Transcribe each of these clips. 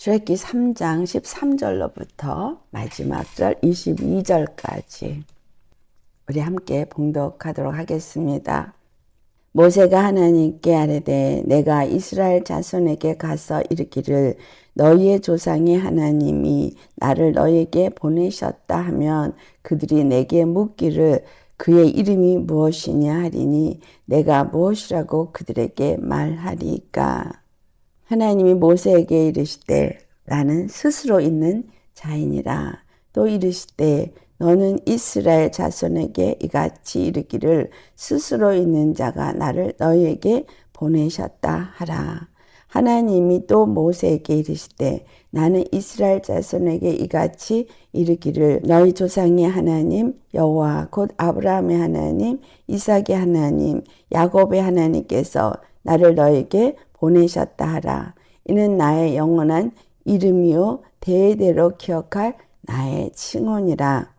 출애굽기 3장 13절로부터 마지막 절 22절까지 우리 함께 봉독하도록 하겠습니다. 모세가 하나님께 아뢰되 내가 이스라엘 자손에게 가서 이르기를 너희의 조상의 하나님이 나를 너희에게 보내셨다 하면 그들이 내게 묻기를 그의 이름이 무엇이냐 하리니 내가 무엇이라고 그들에게 말하리까. 하나님이 모세에게 이르시되 나는 스스로 있는 자이니라. 또 이르시되 너는 이스라엘 자손에게 이같이 이르기를 스스로 있는 자가 나를 너희에게 보내셨다 하라. 하나님이 또 모세에게 이르시되 나는 이스라엘 자손에게 이같이 이르기를 너희 조상의 하나님 여호와 곧 아브라함의 하나님 이삭의 하나님 야곱의 하나님께서 나를 너희에게 보내셨다 하라. 이는 나의 영원한 이름이요 대대로 기억할 나의 칭언이라.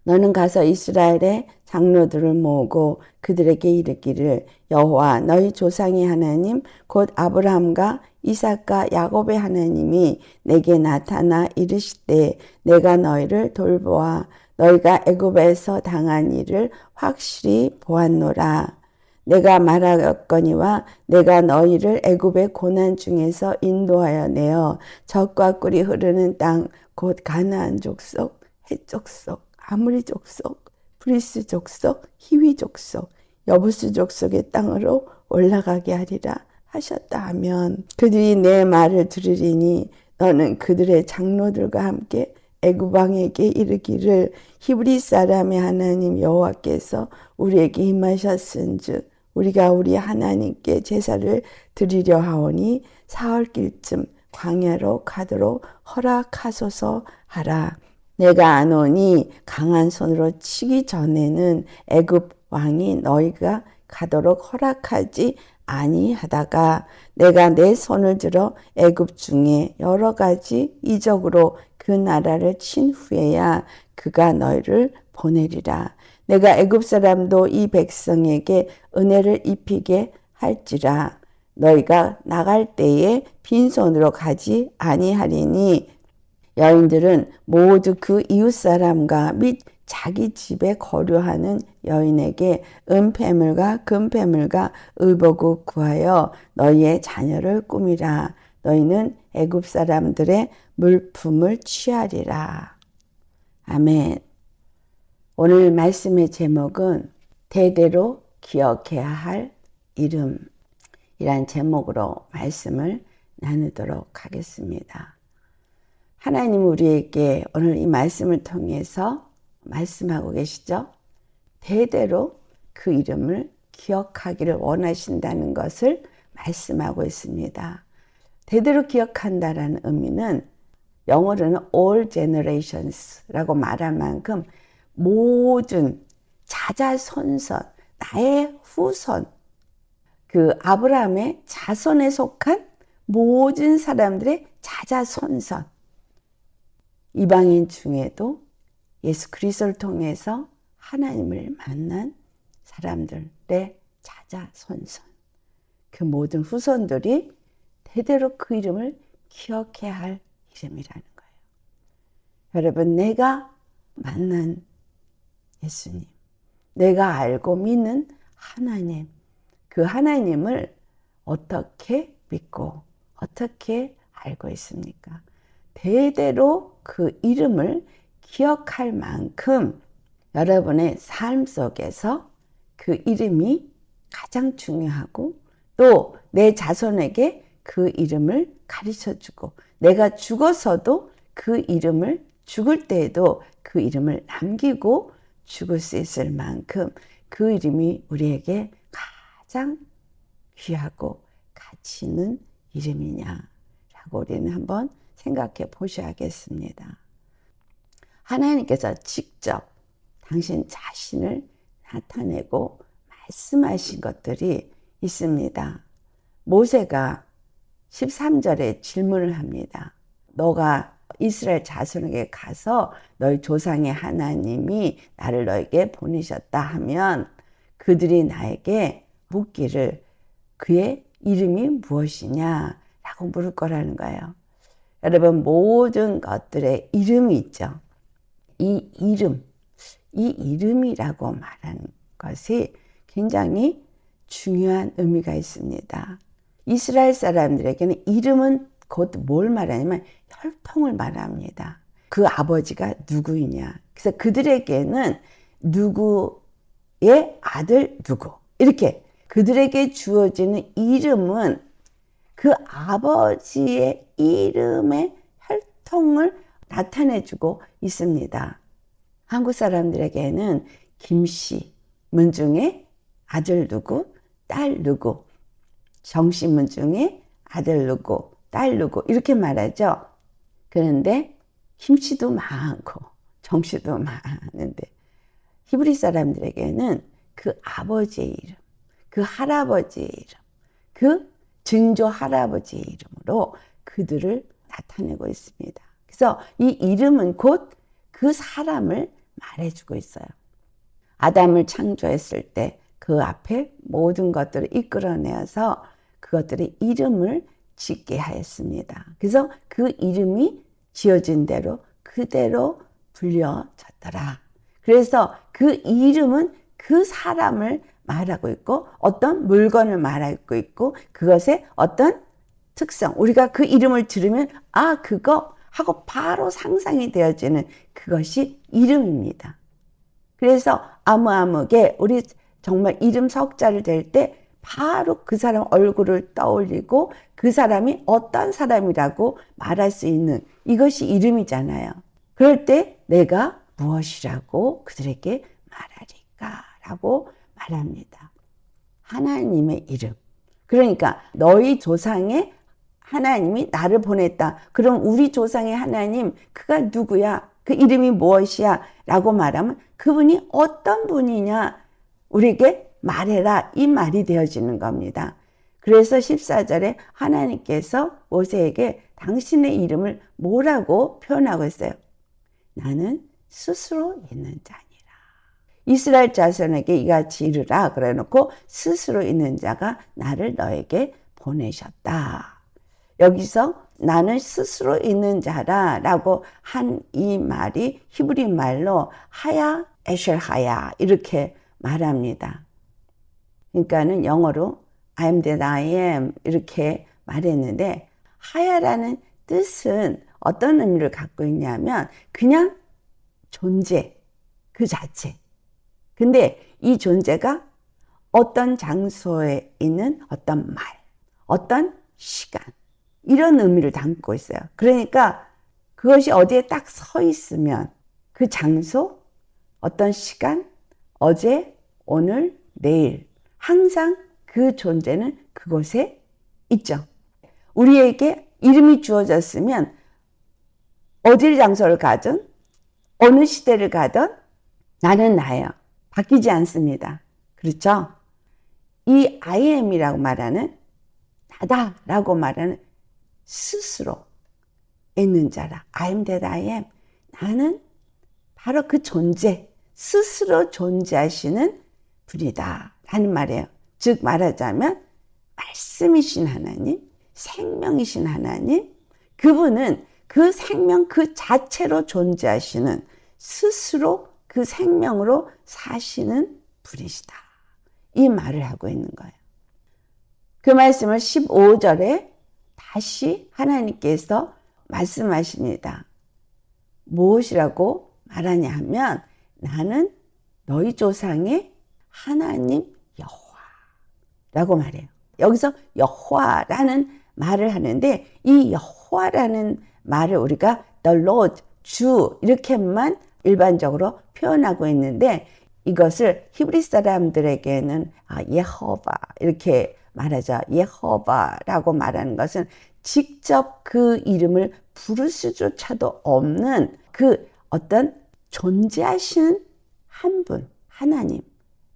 너는 가서 이스라엘의 장로들을 모으고 그들에게 이르기를 여호와 너희 조상의 하나님 곧 아브라함과 이삭과 야곱의 하나님이 내게 나타나 이르시되 내가 너희를 돌보아 너희가 애굽에서 당한 일을 확실히 보았노라. 내가 말하였거니와 내가 너희를 애굽의 고난 중에서 인도하여 내어 젖과 꿀이 흐르는 땅 곧 가나안 족속, 헷 족속, 아므리 족속, 브리스 족속, 히위 족속, 여부스 족속의 땅으로 올라가게 하리라 하셨다 하면 그들이 내 말을 들으리니 너는 그들의 장로들과 함께 애굽 왕에게 이르기를 히브리 사람의 하나님 여호와께서 우리에게 임하셨은즉 우리가 우리 하나님께 제사를 드리려 하오니 사흘길쯤 광야로 가도록 허락하소서 하라. 내가 아노니 강한 손으로 치기 전에는 애굽 왕이 너희가 가도록 허락하지 아니하다가 내가 내 손을 들어 애굽 중에 여러 가지 이적으로 그 나라를 친 후에야 그가 너희를 보내리라. 내가 애굽 사람도 이 백성에게 은혜를 입히게 할지라. 너희가 나갈 때에 빈손으로 가지 아니하리니 여인들은 모두 그 이웃 사람과 및 자기 집에 거류하는 여인에게 은폐물과 금폐물과 의복을 구하여 너희의 자녀를 꾸미라. 너희는 애굽 사람들의 물품을 취하리라. 아멘. 오늘 말씀의 제목은 대대로 기억해야 할 이름이란 제목으로 말씀을 나누도록 하겠습니다. 하나님 우리에게 오늘 이 말씀을 통해서 말씀하고 계시죠? 대대로 그 이름을 기억하기를 원하신다는 것을 말씀하고 있습니다. 대대로 기억한다라는 의미는 영어로는 all generations라고 말할 만큼 모든 자자손손, 나의 후손, 그 아브라함의 자손에 속한 모든 사람들의 자자손손, 이방인 중에도 예수 그리스도를 통해서 하나님을 만난 사람들의 자자손손, 그 모든 후손들이 대대로 그 이름을 기억해야 할 이름이라는 거예요. 여러분, 내가 만난 예수님, 내가 알고 믿는 하나님, 그 하나님을 어떻게 믿고 어떻게 알고 있습니까? 대대로 그 이름을 기억할 만큼 여러분의 삶 속에서 그 이름이 가장 중요하고 또 내 자손에게 그 이름을 가르쳐주고 내가 죽어서도 그 이름을 죽을 때에도 그 이름을 남기고 죽을 수 있을 만큼 그 이름이 우리에게 가장 귀하고 가치 있는 이름이냐라고 우리는 한번 생각해 보셔야겠습니다. 하나님께서 직접 당신 자신을 나타내고 말씀하신 것들이 있습니다. 모세가 13절에 질문을 합니다. 너가 이스라엘 자손에게 가서 너희 조상의 하나님이 나를 너에게 보내셨다 하면 그들이 나에게 묻기를 그의 이름이 무엇이냐 라고 물을 거라는 거예요. 여러분, 모든 것들의 이름이 있죠. 이 이름이라고 말하는 것이 굉장히 중요한 의미가 있습니다. 이스라엘 사람들에게는 이름은 곧 뭘 말하냐면 혈통을 말합니다. 그 아버지가 누구이냐. 그래서 그들에게는 누구의 아들 누구, 이렇게 그들에게 주어지는 이름은 그 아버지의 이름의 혈통을 나타내주고 있습니다. 한국 사람들에게는 김씨 문중에 아들 누구, 딸 누구, 정씨 문중에 아들 누구, 딸 누구, 이렇게 말하죠. 그런데 김씨도 많고 정씨도 많은데 히브리 사람들에게는 그 아버지의 이름, 그 할아버지의 이름, 그 증조 할아버지의 이름으로 그들을 나타내고 있습니다. 그래서 이 이름은 곧 그 사람을 말해주고 있어요. 아담을 창조했을 때 그 앞에 모든 것들을 이끌어내어서 그것들의 이름을 짓게 하였습니다. 그래서 그 이름이 지어진 대로 그대로 불려졌더라. 그래서 그 이름은 그 사람을 말하고 있고 어떤 물건을 말하고 있고 그것의 어떤 특성, 우리가 그 이름을 들으면 아, 그거 하고 바로 상상이 되어지는 그것이 이름입니다. 그래서 아무개 우리 정말 이름 석자를 댈 때 바로 그 사람 얼굴을 떠올리고 그 사람이 어떤 사람이라고 말할 수 있는 이것이 이름이잖아요. 그럴 때 내가 무엇이라고 그들에게 말하리까 라고 말합니다. 하나님의 이름. 그러니까 너희 조상의 하나님이 나를 보냈다. 그럼 우리 조상의 하나님, 그가 누구야? 그 이름이 무엇이야? 라고 말하면 그분이 어떤 분이냐? 우리에게 말해라. 이 말이 되어지는 겁니다. 그래서 14절에 하나님께서 모세에게 당신의 이름을 뭐라고 표현하고 있어요? 나는 스스로 있는 자니라. 이스라엘 자손에게 이같이 이르라 그래놓고 스스로 있는 자가 나를 너에게 보내셨다. 여기서 나는 스스로 있는 자라 라고 한 이 말이 히브리 말로 하야 에셜 하야 이렇게 말합니다. 그러니까는 영어로 I am that I am 이렇게 말했는데 하야라는 뜻은 어떤 의미를 갖고 있냐면 그냥 존재 그 자체. 근데 이 존재가 어떤 장소에 있는 어떤 말, 어떤 시간 이런 의미를 담고 있어요. 그러니까 그것이 어디에 딱 서 있으면 그 장소, 어떤 시간, 어제, 오늘, 내일 항상 그 존재는 그곳에 있죠. 우리에게 이름이 주어졌으면 어딜 장소를 가든 어느 시대를 가든 나는 나예요. 바뀌지 않습니다. 그렇죠? 이 I am이라고 말하는 나다라고 말하는 스스로 있는 자라. I am that I am. 나는 바로 그 존재, 스스로 존재하시는 분이다 라는 말이에요. 즉 말하자면 말씀이신 하나님, 생명이신 하나님, 그분은 그 생명 그 자체로 존재하시는 스스로 그 생명으로 사시는 분이시다. 이 말을 하고 있는 거예요. 그 말씀을 15절에 다시 하나님께서 말씀하십니다. 무엇이라고 말하냐 하면 나는 너희 조상의 하나님 여호와라고 말해요. 여기서 여호와라는 말을 하는데 이 여호와라는 말을 우리가 the Lord, 주 이렇게만 일반적으로 표현하고 있는데 이것을 히브리 사람들에게는 예호바 이렇게 말하죠. 예호바라고 말하는 것은 직접 그 이름을 부를 수조차도 없는 그 어떤 존재하시는 한 분, 하나님을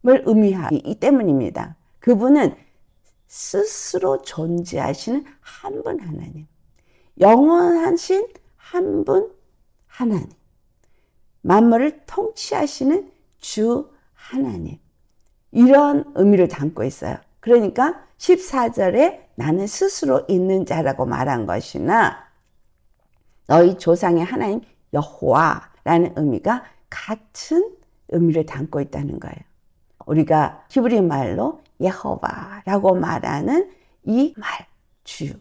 의미하기 때문입니다. 그분은 스스로 존재하시는 한 분 하나님, 영원하신 한 분 하나님, 만물을 통치하시는 주 하나님, 이런 의미를 담고 있어요. 그러니까 14절에 나는 스스로 있는 자라고 말한 것이나 너희 조상의 하나님 여호와라는 의미가 같은 의미를 담고 있다는 거예요. 우리가 히브리 말로 예호바라고 말하는 이 말, 주,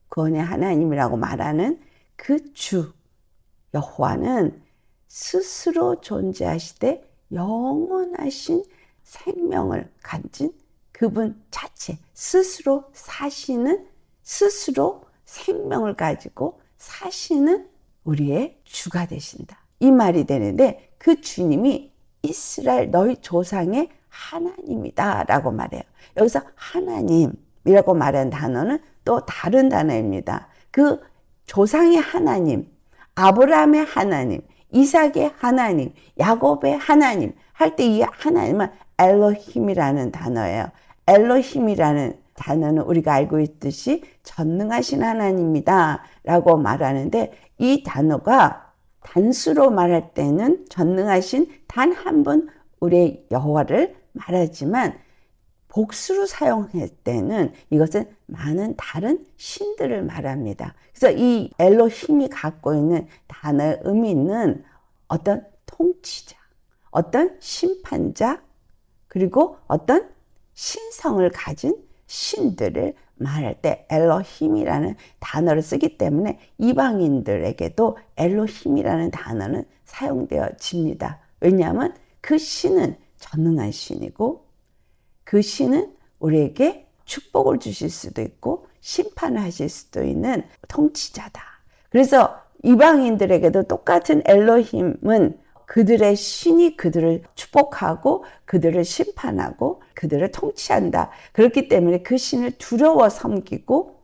구원의 하나님이라고 말하는 그 주 여호와는 스스로 존재하시되 영원하신 생명을 가진 그분 자체, 스스로 사시는, 스스로 생명을 가지고 사시는 우리의 주가 되신다. 이 말이 되는데 그 주님이 이스라엘 너희 조상의 하나님이다 라고 말해요. 여기서 하나님이라고 말하는 단어는 또 다른 단어입니다. 그 조상의 하나님, 아브라함의 하나님, 이삭의 하나님, 야곱의 하나님 할 때 이 하나님은 엘로힘이라는 단어예요. 엘로힘이라는 단어는 우리가 알고 있듯이 전능하신 하나님이다 라고 말하는데, 이 단어가 단수로 말할 때는 전능하신 단 한 분 우리의 여호와를 말하지만, 복수로 사용할 때는 이것은 많은 다른 신들을 말합니다. 그래서 이 엘로힘이 갖고 있는 단어의 의미는 어떤 통치자, 어떤 심판자, 그리고 어떤 신성을 가진 신들을 말할 때 엘로힘이라는 단어를 쓰기 때문에 이방인들에게도 엘로힘이라는 단어는 사용되어집니다. 왜냐하면 그 신은 전능한 신이고, 그 신은 우리에게 축복을 주실 수도 있고 심판을 하실 수도 있는 통치자다. 그래서 이방인들에게도 똑같은 엘로힘은 그들의 신이 그들을 축복하고 그들을 심판하고 그들을 통치한다. 그렇기 때문에 그 신을 두려워 섬기고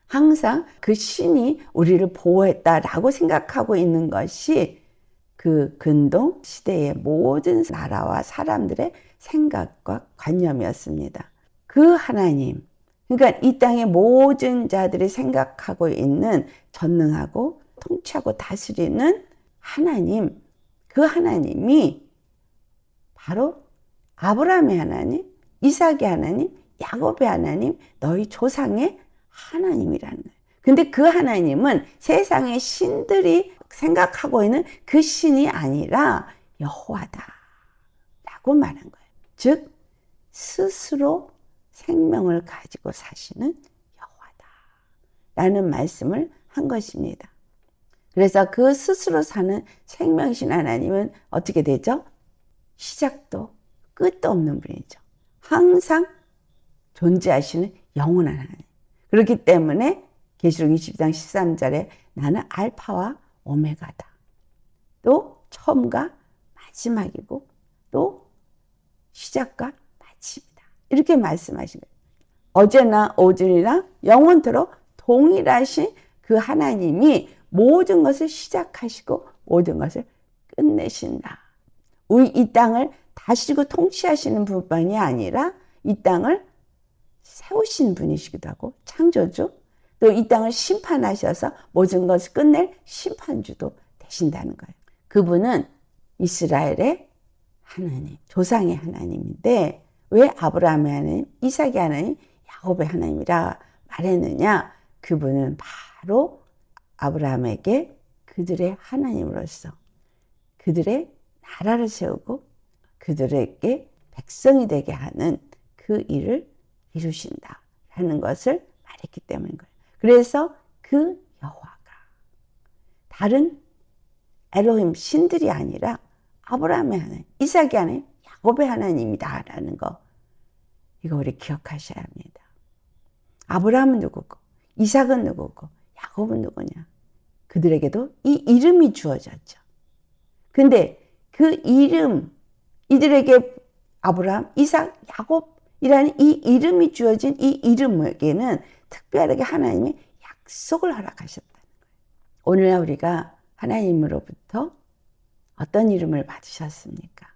항상 그 신이 우리를 보호했다라고 생각하고 있는 것이 그 근동 시대의 모든 나라와 사람들의 생각과 관념이었습니다. 그 하나님, 그러니까 이 땅의 모든 자들이 생각하고 있는 전능하고 통치하고 다스리는 하나님, 그 하나님이 바로 아브라함의 하나님, 이삭의 하나님, 야곱의 하나님, 너희 조상의 하나님이라는 거예요. 근데 그 하나님은 세상의 신들이 생각하고 있는 그 신이 아니라 여호와다 라고 말한 거예요. 즉 스스로 생명을 가지고 사시는 여호와다 라는 말씀을 한 것입니다. 그래서 그 스스로 사는 생명이신 하나님은 어떻게 되죠? 시작도 끝도 없는 분이죠. 항상 존재하시는 영원한 하나님. 그렇기 때문에 계시록 22장 13절에 나는 알파와 오메가다. 또 처음과 마지막이고 또 시작과 마침이다. 이렇게 말씀하신 거예요. 어제나 오늘이나 영원토록 동일하신 그 하나님이 모든 것을 시작하시고 모든 것을 끝내신다. 우리 이 땅을 다스리고 통치하시는 분만이 아니라 이 땅을 세우신 분이시기도 하고 창조주, 또 이 땅을 심판하셔서 모든 것을 끝낼 심판주도 되신다는 거예요. 그분은 이스라엘의 하나님, 조상의 하나님인데 왜 아브라함의 하나님, 이삭의 하나님, 야곱의 하나님이라 말했느냐? 그분은 바로 아브라함에게 그들의 하나님으로서 그들의 나라를 세우고 그들에게 백성이 되게 하는 그 일을 이루신다라는 것을 말했기 때문인 거예요. 그래서 그 여호와가 다른 엘로힘 신들이 아니라 아브라함의 하나님, 이삭의 하나님, 야곱의 하나님이다라는 거, 이거 우리 기억하셔야 합니다. 아브라함은 누구고 이삭은 누구고 야곱은 누구냐? 그들에게도 이 이름이 주어졌죠. 근데 그 이름, 이들에게 아브라함, 이삭, 야곱이라는 이 이름이 주어진 이 이름에게는 특별하게 하나님이 약속을 허락하셨다는 거예요. 오늘날 우리가 하나님으로부터 어떤 이름을 받으셨습니까?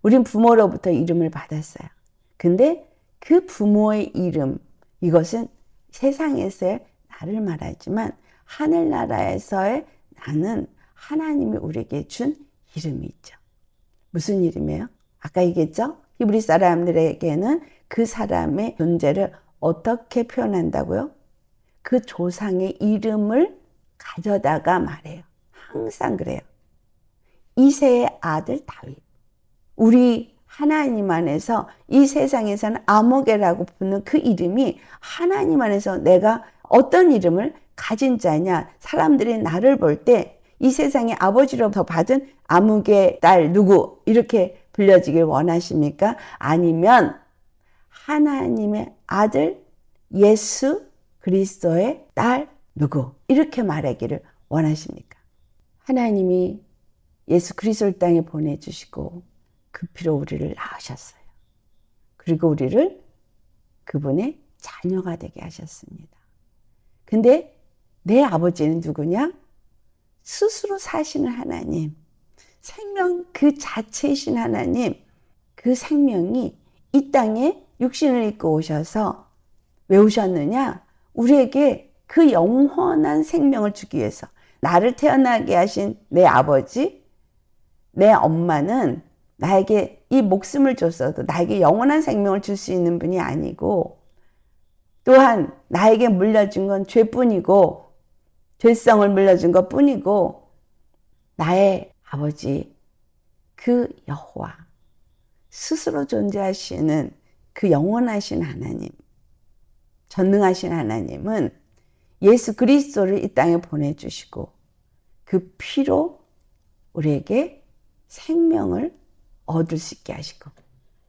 우린 부모로부터 이름을 받았어요. 근데 그 부모의 이름, 이것은 세상에서의 나를 말하지만 하늘나라에서의 나는 하나님이 우리에게 준 이름이 있죠. 무슨 이름이에요? 아까 얘기했죠? 히브리 사람들에게는 그 사람의 존재를 어떻게 표현한다고요? 그 조상의 이름을 가져다가 말해요. 항상 그래요. 이새의 아들 다윗. 우리 하나님 안에서 이 세상에서는 아모게라고 부르는 그 이름이 하나님 안에서 내가 어떤 이름을 가진 자냐, 사람들이 나를 볼 때 이 세상의 아버지로부터 받은 아무개 딸 누구 이렇게 불려지길 원하십니까? 아니면 하나님의 아들 예수 그리스도의 딸 누구 이렇게 말하기를 원하십니까? 하나님이 예수 그리스도를 땅에 보내주시고 그 피로 우리를 낳으셨어요. 그리고 우리를 그분의 자녀가 되게 하셨습니다. 근데 내 아버지는 누구냐? 스스로 사시는 하나님, 생명 그 자체이신 하나님, 그 생명이 이 땅에 육신을 입고 오셔서 왜 오셨느냐? 우리에게 그 영원한 생명을 주기 위해서. 나를 태어나게 하신 내 아버지, 내 엄마는 나에게 이 목숨을 줬어도 나에게 영원한 생명을 줄 수 있는 분이 아니고, 또한 나에게 물려준 건 죄뿐이고 죄성을 물려준 것 뿐이고, 나의 아버지 그 여호와 스스로 존재하시는 그 영원하신 하나님, 전능하신 하나님은 예수 그리스도를 이 땅에 보내주시고 그 피로 우리에게 생명을 얻을 수 있게 하시고,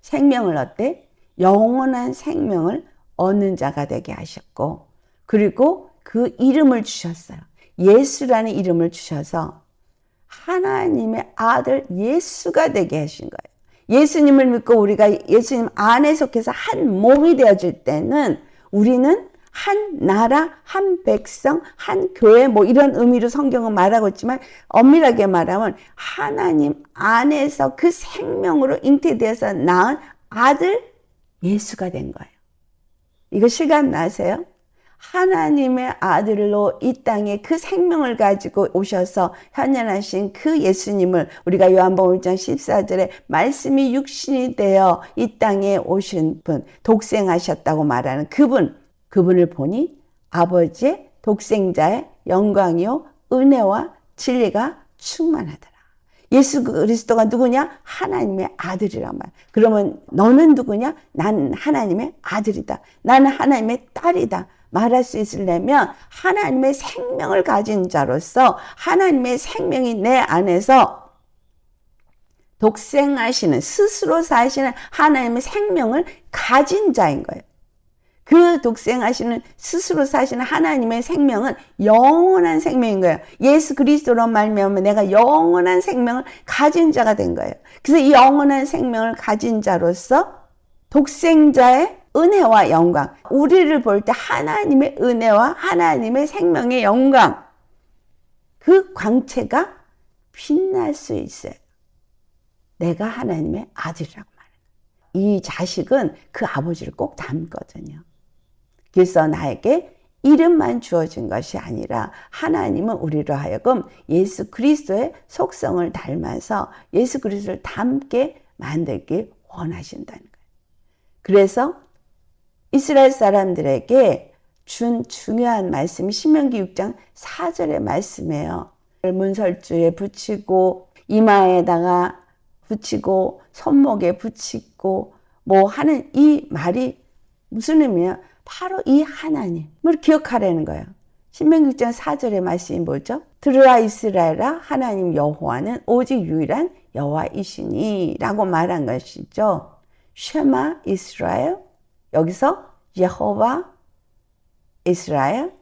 생명을 얻되 영원한 생명을 얻는 자가 되게 하셨고, 그리고 그 이름을 주셨어요. 예수라는 이름을 주셔서 하나님의 아들 예수가 되게 하신 거예요. 예수님을 믿고 우리가 예수님 안에 속해서 한 몸이 되어질 때는 우리는 한 나라, 한 백성, 한 교회 뭐 이런 의미로 성경은 말하고 있지만 엄밀하게 말하면 하나님 안에서 그 생명으로 잉태되어서 낳은 아들 예수가 된 거예요. 이거 실감 나세요? 하나님의 아들로 이 땅에 그 생명을 가지고 오셔서 현현하신 그 예수님을 우리가 요한복음 1장 14절에 말씀이 육신이 되어 이 땅에 오신 분, 독생하셨다고 말하는 그분을 보니 아버지의 독생자의 영광이요 은혜와 진리가 충만하더라. 예수 그리스도가 누구냐? 하나님의 아들이란 말. 그러면 너는 누구냐? 난 하나님의 아들이다. 나는 하나님의 딸이다. 말할 수 있으려면 하나님의 생명을 가진 자로서 하나님의 생명이 내 안에서 독생하시는, 스스로 사시는 하나님의 생명을 가진 자인 거예요. 그 독생하시는, 스스로 사시는 하나님의 생명은 영원한 생명인 거예요. 예수 그리스도로 말미암아 내가 영원한 생명을 가진 자가 된 거예요. 그래서 이 영원한 생명을 가진 자로서 독생자의 은혜와 영광, 우리를 볼 때 하나님의 은혜와 하나님의 생명의 영광, 그 광채가 빛날 수 있어요. 내가 하나님의 아들이라고 말해요. 이 자식은 그 아버지를 꼭 닮거든요. 그래서 나에게 이름만 주어진 것이 아니라 하나님은 우리로 하여금 예수 그리스도의 속성을 닮아서 예수 그리스도를 닮게 만들기 원하신다는 거예요. 그래서 이스라엘 사람들에게 준 중요한 말씀이 신명기 6장 4절의 말씀이에요. 문설주에 붙이고 이마에다가 붙이고 손목에 붙이고 뭐 하는 이 말이 무슨 의미야? 바로 이 하나님을 기억하라는 거예요. 신명기 6장 4절의 말씀이 뭐죠? 들으라 이스라엘아, 하나님 여호와는 오직 유일한 여호와이시니 라고 말한 것이죠. 쉐마 이스라엘, 여기서 여호와 이스라엘,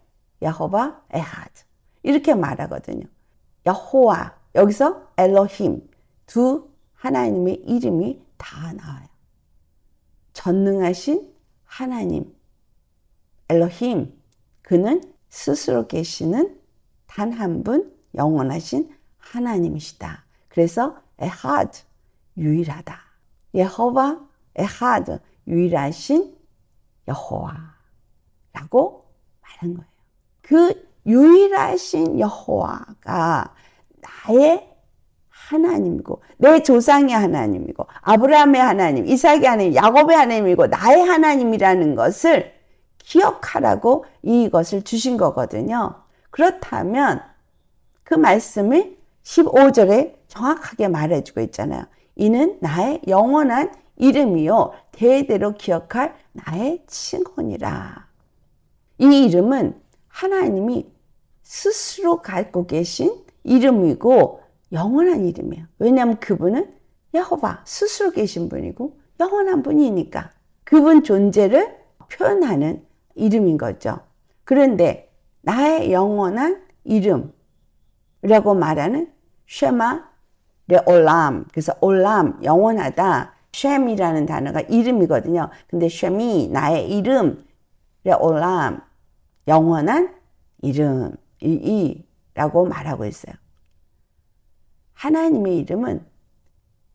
여호와 에하드 이렇게 말하거든요. 여호와, 여기서 엘로힘, 두 하나님의 이름이 다 나와요. 전능하신 하나님 엘로힘, 그는 스스로 계시는 단 한 분 영원하신 하나님이시다. 그래서 에하드, 유일하다. 여호와 에하드, 유일하신 여호와라고 말한 거예요. 그 유일하신 여호와가 나의 하나님이고 내 조상의 하나님이고 아브라함의 하나님, 이삭의 하나님, 야곱의 하나님이고 나의 하나님이라는 것을 기억하라고 이것을 주신 거거든요. 그렇다면 그 말씀을 15절에 정확하게 말해주고 있잖아요. 이는 나의 영원한 이름이요 대대로 기억할 나의 칭호니라. 이 이름은 하나님이 스스로 갖고 계신 이름이고 영원한 이름이에요. 왜냐하면 그분은 여호와 스스로 계신 분이고 영원한 분이니까 그분 존재를 표현하는 이름인 거죠. 그런데 나의 영원한 이름이라고 말하는 쉐마 레올람, 그래서 올람 영원하다, 쉔이라는 단어가 이름이거든요. 근데 쉔이 나의 이름, 레올람 영원한 이름이라고 말하고 있어요. 하나님의 이름은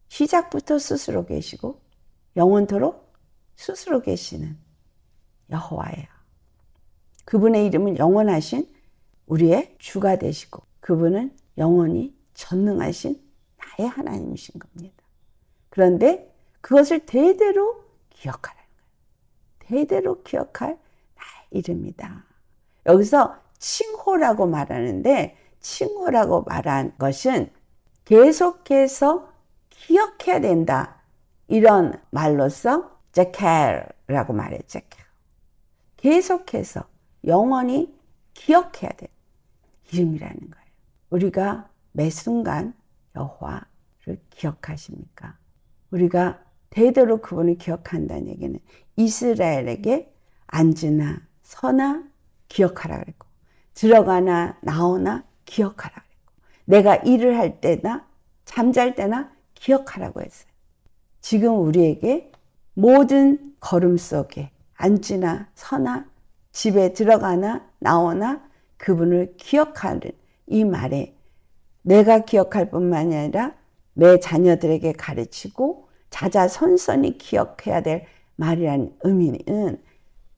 시작부터 스스로 계시고 영원토록 스스로 계시는 여호와예요. 그분의 이름은 영원하신 우리의 주가 되시고 그분은 영원히 전능하신 나의 하나님이신 겁니다. 그런데 그것을 대대로 기억하라는 거예요. 대대로 기억할 나의 이름이다. 여기서 칭호라고 말하는데 칭호라고 말한 것은 계속해서 기억해야 된다. 이런 말로써 제켈이라고 말해요. 제켈. 계속해서 영원히 기억해야 될 이름이라는 거예요. 우리가 매 순간 여호와를 기억하십니까? 우리가 대대로 그분을 기억한다는 얘기는 이스라엘에게 앉으나 서나 기억하라 그랬고 들어가나 나오나 기억하라 그랬고 내가 일을 할 때나 잠잘 때나 기억하라고 했어요. 지금 우리에게 모든 걸음 속에 앉으나 서나 집에 들어가나 나오나 그분을 기억하는 이 말에 내가 기억할 뿐만이 아니라 내 자녀들에게 가르치고 자자손손이 기억해야 될 말이라는 의미는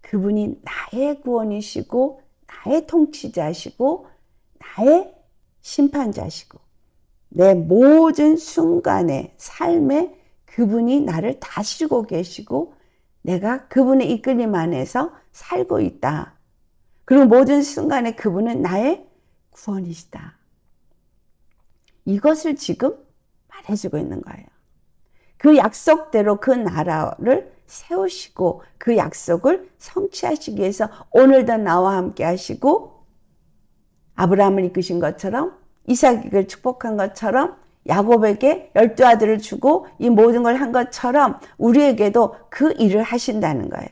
그분이 나의 구원이시고 나의 통치자시고 나의 심판자시고 내 모든 순간의 삶에 그분이 나를 다스리고 계시고 내가 그분의 이끌림 안에서 살고 있다. 그리고 모든 순간에 그분은 나의 구원이시다. 이것을 지금 말해주고 있는 거예요. 그 약속대로 그 나라를 세우시고 그 약속을 성취하시기 위해서 오늘도 나와 함께 하시고 아브라함을 이끄신 것처럼 이삭을 축복한 것처럼 야곱에게 12아들을 주고 이 모든 걸 한 것처럼 우리에게도 그 일을 하신다는 거예요.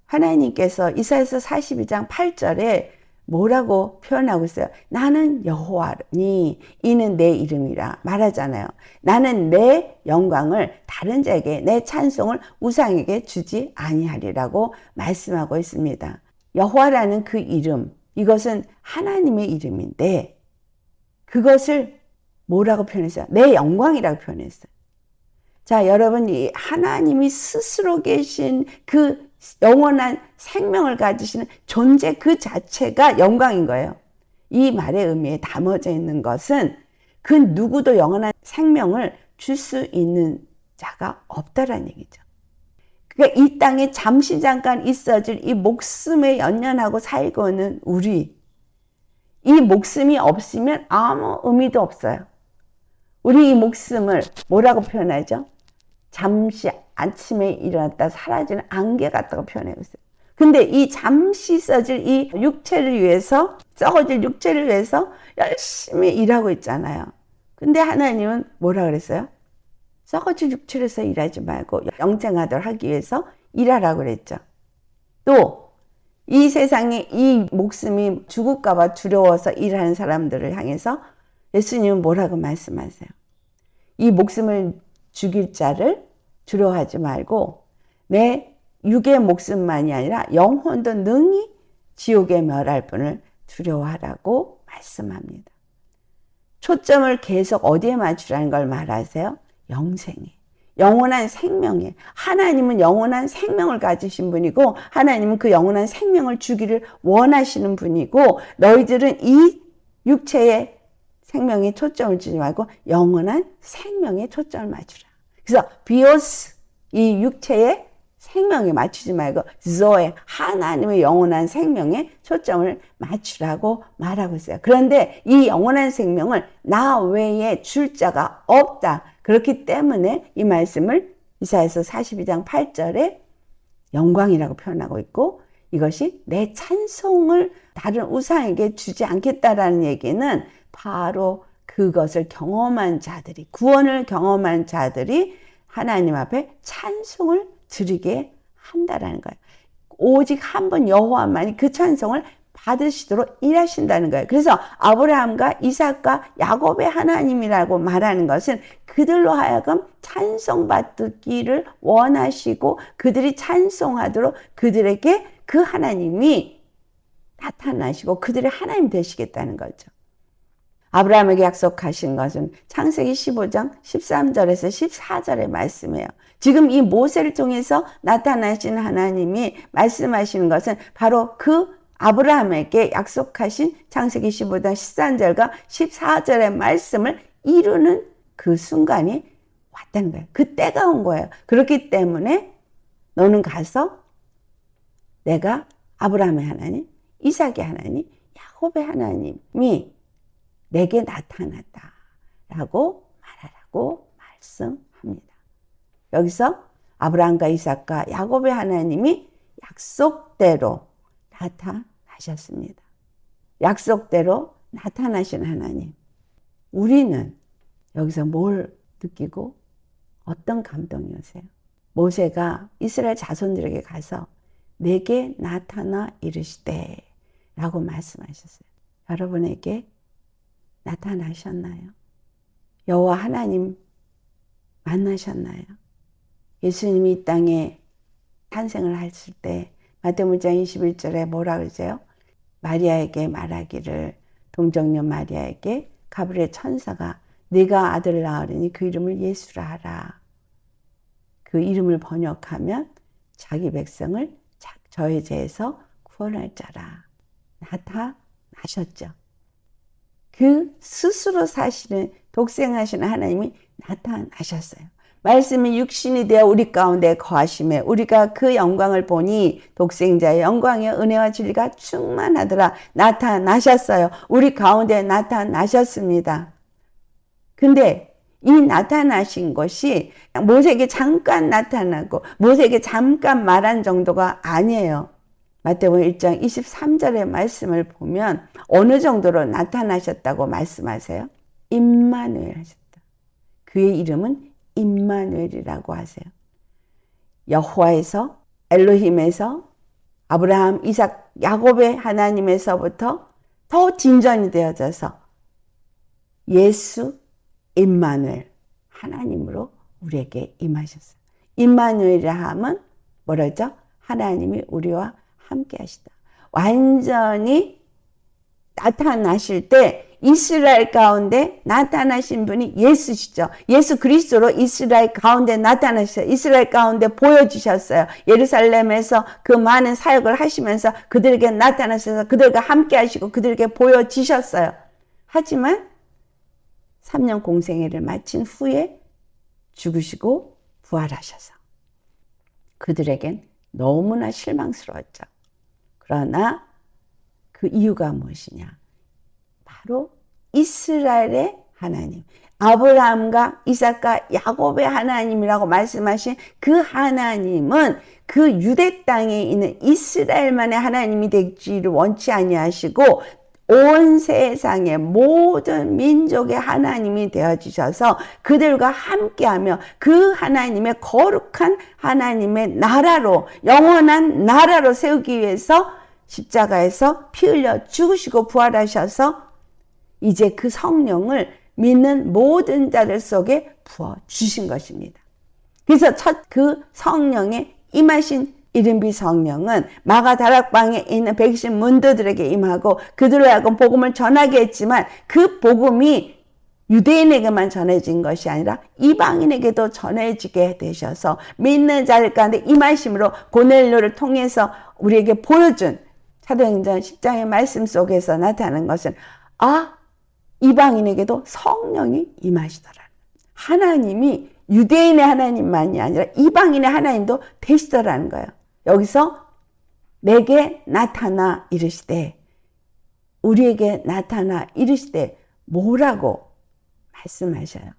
하나님께서 이사야서 42장 8절에 뭐라고 표현하고 있어요? 나는 여호와니 이는 내 이름이라 말하잖아요. 나는 내 영광을 다른 자에게 내 찬송을 우상에게 주지 아니하리라고 말씀하고 있습니다. 여호와라는 그 이름, 이것은 하나님의 이름인데 그것을 뭐라고 표현했어요? 내 영광이라고 표현했어요. 자, 여러분, 이 하나님이 스스로 계신 그 영원한 생명을 가지시는 존재 그 자체가 영광인 거예요. 이 말의 의미에 담아져 있는 것은 그 누구도 영원한 생명을 줄 수 있는 자가 없다라는 얘기죠. 그러니까 이 땅에 잠시 잠깐 있어질 이 목숨에 연연하고 살고 있는 우리, 이 목숨이 없으면 아무 의미도 없어요. 우리 이 목숨을 뭐라고 표현하죠? 잠시 아침에 일어났다 사라지는 안개 같다고 표현하고 있어요. 근데 이 잠시 써질 이 육체를 위해서, 썩어질 육체를 위해서 열심히 일하고 있잖아요. 근데 하나님은 뭐라 그랬어요? 썩어질 육체를 위해서 일하지 말고 영생하도록 하기 위해서 일하라고 그랬죠. 또 이 세상에 이 목숨이 죽을까 봐 두려워서 일하는 사람들을 향해서 예수님은 뭐라고 말씀하세요? 이 목숨을 죽일 자를 두려워하지 말고 내 육의 목숨만이 아니라 영혼도 능히 지옥에 멸할 분을 두려워하라고 말씀합니다. 초점을 계속 어디에 맞추라는 걸 말하세요? 영생에. 영원한 생명에. 하나님은 영원한 생명을 가지신 분이고 하나님은 그 영원한 생명을 주기를 원하시는 분이고 너희들은 이 육체의 생명에 초점을 주지 말고 영원한 생명에 초점을 맞추라. 그래서 비오스, 이 육체의 생명에 맞추지 말고 zoe, 하나님의 영원한 생명에 초점을 맞추라고 말하고 있어요. 그런데 이 영원한 생명을 나 외에 줄 자가 없다. 그렇기 때문에 이 말씀을 이사야서 42장 8절에 영광이라고 표현하고 있고, 이것이 내 찬송을 다른 우상에게 주지 않겠다라는 얘기는 바로 그것을 경험한 자들이, 구원을 경험한 자들이 하나님 앞에 찬송을 드리게 한다라는 거예요. 오직 한 번 여호와만이 그 찬송을 받으시도록 일하신다는 거예요. 그래서 아브라함과 이삭과 야곱의 하나님이라고 말하는 것은 그들로 하여금 찬송받기를 원하시고 그들이 찬송하도록 그들에게 그 하나님이 나타나시고 그들의 하나님 되시겠다는 거죠. 아브라함에게 약속하신 것은 창세기 15장 13절에서 14절의 말씀이에요. 지금 이 모세를 통해서 나타나신 하나님이 말씀하시는 것은 바로 그 아브라함에게 약속하신 창세기 15장 13절과 14절의 말씀을 이루는 그 순간이 왔다는 거예요. 그 때가 온 거예요. 그렇기 때문에 너는 가서 내가 아브라함의 하나님, 이삭의 하나님, 야곱의 하나님이 내게 나타났다 라고 말하라고 말씀합니다. 여기서 아브라함과 이삭과 야곱의 하나님이 약속대로 나타나셨습니다. 약속대로 나타나신 하나님. 우리는 여기서 뭘 느끼고 어떤 감동이 오세요? 모세가 이스라엘 자손들에게 가서 내게 나타나 이르시되 라고 말씀하셨어요. 여러분에게 나타나셨나요? 여호와 하나님 만나셨나요? 예수님이 이 땅에 탄생을 하실 때 마태복음 21절에 뭐라 그러세요? 마리아에게 말하기를, 동정녀 마리아에게 가브리엘 천사가 네가 아들을 낳으리니 그 이름을 예수라 하라. 그 이름을 번역하면 자기 백성을 저의 죄에서 구원할 자라. 나타나셨죠. 그 스스로 사시는 독생하시는 하나님이 나타나셨어요. 말씀이 육신이 되어 우리 가운데 거하심에 우리가 그 영광을 보니 독생자의 영광의 은혜와 진리가 충만하더라. 나타나셨어요. 우리 가운데 나타나셨습니다. 근데 이 나타나신 것이 모세에게 잠깐 나타나고 모세에게 잠깐 말한 정도가 아니에요. 마태복음 1장 23절의 말씀을 보면 어느 정도로 나타나셨다고 말씀하세요? 임마누엘 하셨다. 그의 이름은 임마누엘이라고 하세요. 여호와에서, 엘로힘에서, 아브라함, 이삭, 야곱의 하나님에서부터 더 진전이 되어져서 예수 임마누엘, 하나님으로 우리에게 임하셨어요. 임마누엘이라 하면 뭐라죠? 하나님이 우리와 함께 하시다. 완전히 나타나실 때 이스라엘 가운데 나타나신 분이 예수시죠. 예수 그리스도로 이스라엘 가운데 나타나셨어요. 이스라엘 가운데 보여주셨어요. 예루살렘에서 그 많은 사역을 하시면서 그들에게 나타나셔서 그들과 함께 하시고 그들에게 보여지셨어요. 하지만 3년 공생애를 마친 후에 죽으시고 부활하셔서 그들에겐 너무나 실망스러웠죠. 그러나 그 이유가 무엇이냐? 바로 이스라엘의 하나님, 아브라함과 이삭과 야곱의 하나님이라고 말씀하신 그 하나님은 그 유대 땅에 있는 이스라엘만의 하나님이 되기를 원치 아니하시고 온 세상의 모든 민족의 하나님이 되어주셔서 그들과 함께하며 그 하나님의 거룩한 하나님의 나라로, 영원한 나라로 세우기 위해서 십자가에서 피 흘려 죽으시고 부활하셔서 이제 그 성령을 믿는 모든 자들 속에 부어주신 것입니다. 그래서 첫 그 성령의 임하신 이른비 성령은 마가 다락방에 있는 백신 문도들에게 임하고 그들로 하여금 복음을 전하게 했지만 그 복음이 유대인에게만 전해진 것이 아니라 이방인에게도 전해지게 되셔서 믿는 자들 가운데 임하심으로 고넬료를 통해서 우리에게 보여준 사도행전 10장의 말씀 속에서 나타나는 것은 이방인에게도 성령이 임하시더라. 하나님이 유대인의 하나님만이 아니라 이방인의 하나님도 되시더라는 거예요. 여기서 내게 나타나 이르시되, 우리에게 나타나 이르시되 뭐라고 말씀하셔요?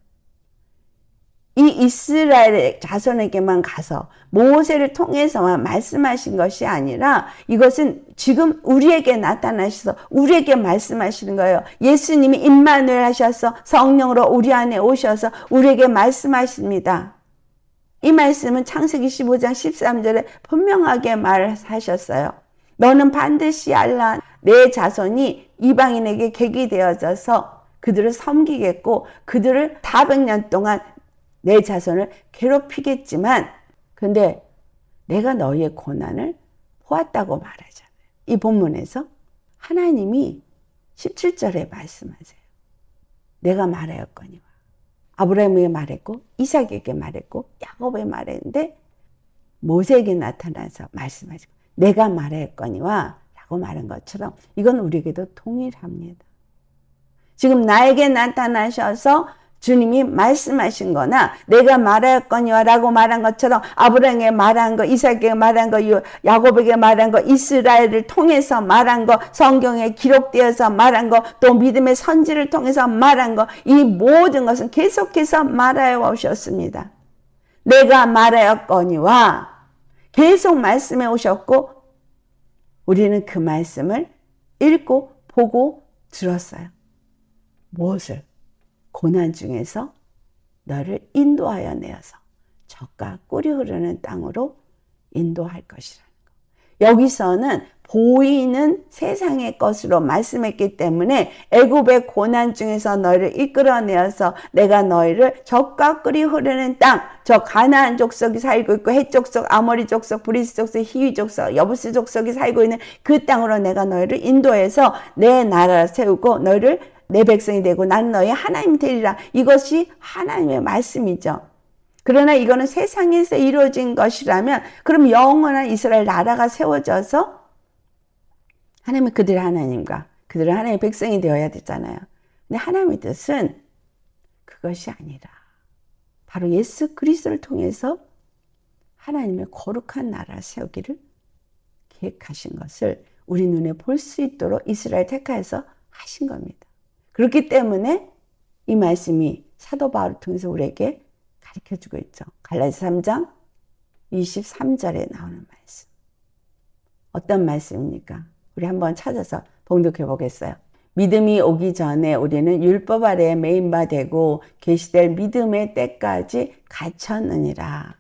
이 이스라엘의 자손에게만 가서 모세를 통해서만 말씀하신 것이 아니라 이것은 지금 우리에게 나타나셔서 우리에게 말씀하시는 거예요. 예수님이 임마누엘 하셔서 성령으로 우리 안에 오셔서 우리에게 말씀하십니다. 이 말씀은 창세기 15장 13절에 분명하게 말하셨어요. 너는 반드시 알라, 내 자손이 이방인에게 객이 되어져서 그들을 섬기겠고 그들을 400년 동안 내 자손을 괴롭히겠지만, 근데 내가 너희의 고난을 보았다고 말하잖아요. 이 본문에서 하나님이 17절에 말씀하세요. 내가 말하였거니와. 아브라함에게 말했고 이삭에게 말했고 야곱에게 말했는데 모세에게 나타나서 말씀하시고 내가 말하였거니와 라고 말한 것처럼 이건 우리에게도 동일합니다. 지금 나에게 나타나셔서 주님이 말씀하신 거나 내가 말하였거니와 라고 말한 것처럼 아브라함에게 말한 거, 이삭에게 말한 거, 야곱에게 말한 거, 이스라엘을 통해서 말한 거, 성경에 기록되어서 말한 거, 또 믿음의 선지를 통해서 말한 거, 이 모든 것은 계속해서 말하여 오셨습니다. 내가 말하였거니와 계속 말씀해 오셨고 우리는 그 말씀을 읽고 보고 들었어요. 무엇을? 고난 중에서 너를 인도하여 내어서 젖과 꿀이 흐르는 땅으로 인도할 것이라는 거. 여기서는 보이는 세상의 것으로 말씀했기 때문에 애굽의 고난 중에서 너희를 이끌어내어서 내가 너희를 젖과 꿀이 흐르는 땅, 저 가나안 족속이 살고 있고 헷 족속, 아모리 족속, 브리스 족속, 히위 족속, 여부스 족속이 살고 있는 그 땅으로 내가 너희를 인도해서 내 나라를 세우고 너희를 내 백성이 되고 나는 너희 하나님이 되리라. 이것이 하나님의 말씀이죠. 그러나 이거는 세상에서 이루어진 것이라면 그럼 영원한 이스라엘 나라가 세워져서 하나님은 그들의 하나님과 그들의 하나님의 백성이 되어야 되잖아요. 근데 하나님의 뜻은 그것이 아니라 바로 예수 그리스도를 통해서 하나님의 거룩한 나라 세우기를 계획하신 것을 우리 눈에 볼 수 있도록 이스라엘 택하여서 하신 겁니다. 그렇기 때문에 이 말씀이 사도 바울을 통해서 우리에게 가르쳐주고 있죠. 갈라디아서 3장 23절에 나오는 말씀. 어떤 말씀입니까? 우리 한번 찾아서 봉독해 보겠어요. 믿음이 오기 전에 우리는 율법 아래에 매인 바 되고 계시될 믿음의 때까지 갇혔느니라.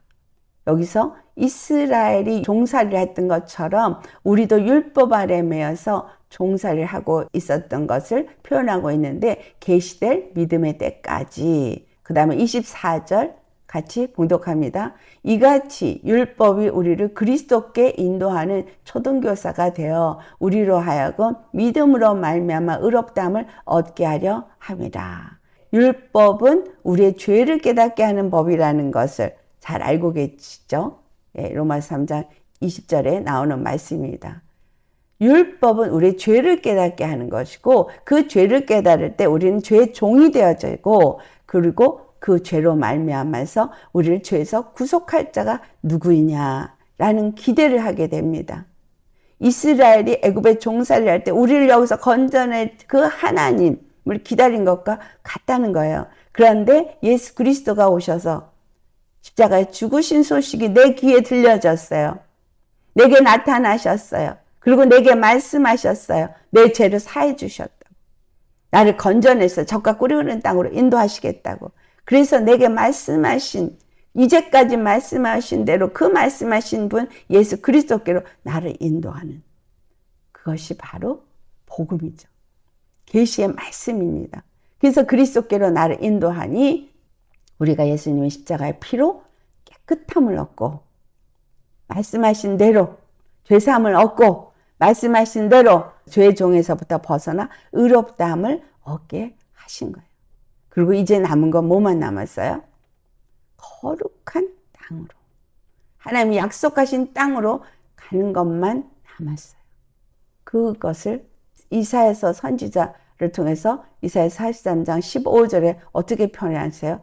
여기서 이스라엘이 종살이를 했던 것처럼 우리도 율법 아래에 매여서 종살이를 하고 있었던 것을 표현하고 있는데 계시될 믿음의 때까지. 그 다음에 24절 같이 봉독합니다. 이같이 율법이 우리를 그리스도께 인도하는 초등교사가 되어 우리로 하여금 믿음으로 말미암아 의롭다함을 얻게 하려 함이라. 율법은 우리의 죄를 깨닫게 하는 법이라는 것을 잘 알고 계시죠? 예, 로마서 3장 20절에 나오는 말씀입니다. 율법은 우리의 죄를 깨닫게 하는 것이고 그 죄를 깨달을 때 우리는 죄의 종이 되어지고 그리고 그 죄로 말미암아서 우리를 죄에서 구속할 자가 누구이냐라는 기대를 하게 됩니다. 이스라엘이 애굽에 종살이를 할 때 우리를 여기서 건져낼 그 하나님을 기다린 것과 같다는 거예요. 그런데 예수 그리스도가 오셔서 십자가에 죽으신 소식이 내 귀에 들려졌어요. 내게 나타나셨어요. 그리고 내게 말씀하셨어요. 내 죄를 사해 주셨다고. 나를 건져내서 젖과 꿀이 흐르는 땅으로 인도하시겠다고. 그래서 내게 말씀하신, 이제까지 말씀하신 대로 그 말씀하신 분 예수 그리스도께로 나를 인도하는 그것이 바로 복음이죠. 계시의 말씀입니다. 그래서 그리스도께로 나를 인도하니 우리가 예수님의 십자가의 피로 깨끗함을 얻고 말씀하신 대로 죄사함을 얻고 말씀하신 대로 죄의 종에서부터 벗어나 의롭다함을 얻게 하신 거예요. 그리고 이제 남은 건 뭐만 남았어요? 거룩한 땅으로. 하나님이 약속하신 땅으로 가는 것만 남았어요. 그것을 이사야서 선지자를 통해서 이사야 43장 15절에 어떻게 표현하세요?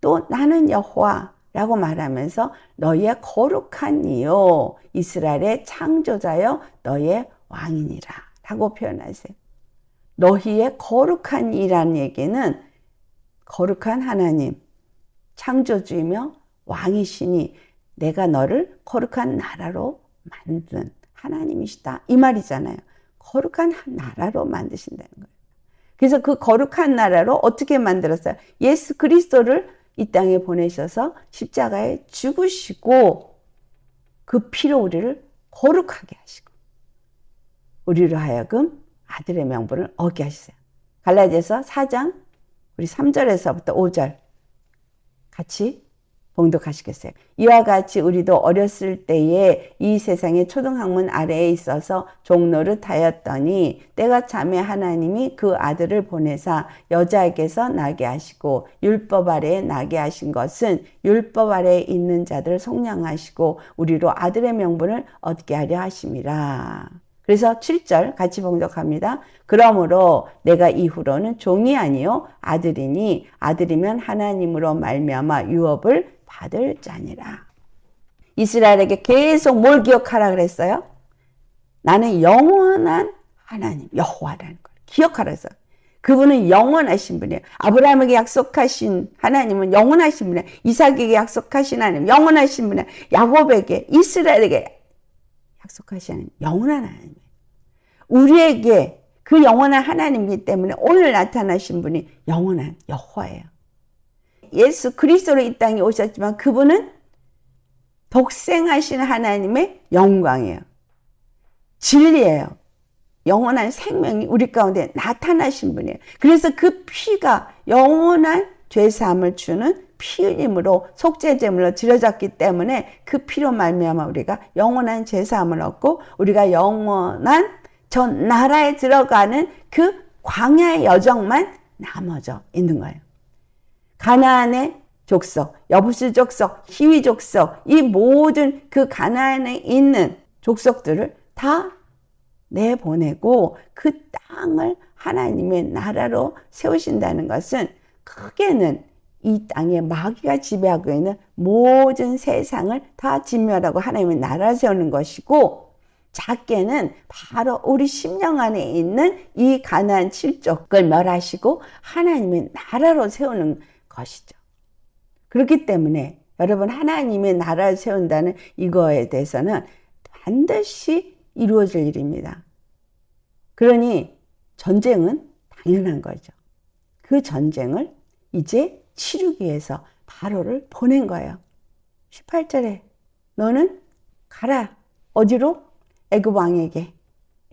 또 나는 여호와라고 말하면서 너희의 거룩한 이요 이스라엘의 창조자여 너희의 왕이니라 라고 표현하세요. 너희의 거룩한 이라는 얘기는 거룩한 하나님, 창조주이며 왕이시니 내가 너를 거룩한 나라로 만든 하나님이시다 이 말이잖아요. 거룩한 나라로 만드신다는 거예요. 그래서 그 거룩한 나라로 어떻게 만들었어요? 예수 그리스도를 이 땅에 보내셔서 십자가에 죽으시고 그 피로 우리를 거룩하게 하시고 우리로 하여금 아들의 명분을 얻게 하시세요. 갈라디아서 4장 우리 3절에서부터 5절 같이 봉독하시겠어요? 이와 같이 우리도 어렸을 때에 이 세상의 초등학문 아래에 있어서 종노릇하였더니 때가 차매 하나님이 그 아들을 보내사 여자에게서 나게 하시고 율법 아래에 나게 하신 것은 율법 아래에 있는 자들을 속량하시고 우리로 아들의 명분을 얻게 하려 하심이라. 그래서 7절 같이 봉독합니다. 그러므로 내가 이후로는 종이 아니요 아들이니 아들이면 하나님으로 말미암아 유업을 받을 자니라. 이스라엘에게 계속 뭘 기억하라 그랬어요? 나는 영원한 하나님 여호와라는 걸 기억하라 했어요. 그분은 영원하신 분이에요. 아브라함에게 약속하신 하나님은 영원하신 분이에요. 이삭에게 약속하신 하나님 영원하신 분이에요. 야곱에게 이스라엘에게 약속하신 하나님 영원한 하나님이에요. 우리에게 그 영원한 하나님이기 때문에 오늘 나타나신 분이 영원한 여호와예요. 예수 그리스도로 이 땅에 오셨지만 그분은 독생하신 하나님의 영광이에요. 진리예요. 영원한 생명이 우리 가운데 나타나신 분이에요. 그래서 그 피가 영원한 죄사함을 주는 피 흘림으로 속죄제물로 드려졌기 때문에 그 피로 말미암아 우리가 영원한 죄사함을 얻고 우리가 영원한 저 나라에 들어가는 그 광야의 여정만 남아져 있는 거예요. 가나안의 족속, 여부스 족속, 히위 족속, 이 모든 그 가나안에 있는 족속들을 다 내보내고 그 땅을 하나님의 나라로 세우신다는 것은 크게는 이 땅에 마귀가 지배하고 있는 모든 세상을 다 진멸하고 하나님의 나라를 세우는 것이고 작게는 바로 우리 심령 안에 있는 이 가나안 7족을 멸하시고 하나님의 나라로 세우는 것이죠. 그렇기 때문에 여러분 하나님의 나라를 세운다는 이거에 대해서는 반드시 이루어질 일입니다. 그러니 전쟁은 당연한 거죠. 그 전쟁을 이제 치르기 위해서 바로를 보낸 거예요. 18절에 너는 가라. 어디로? 애굽 왕에게.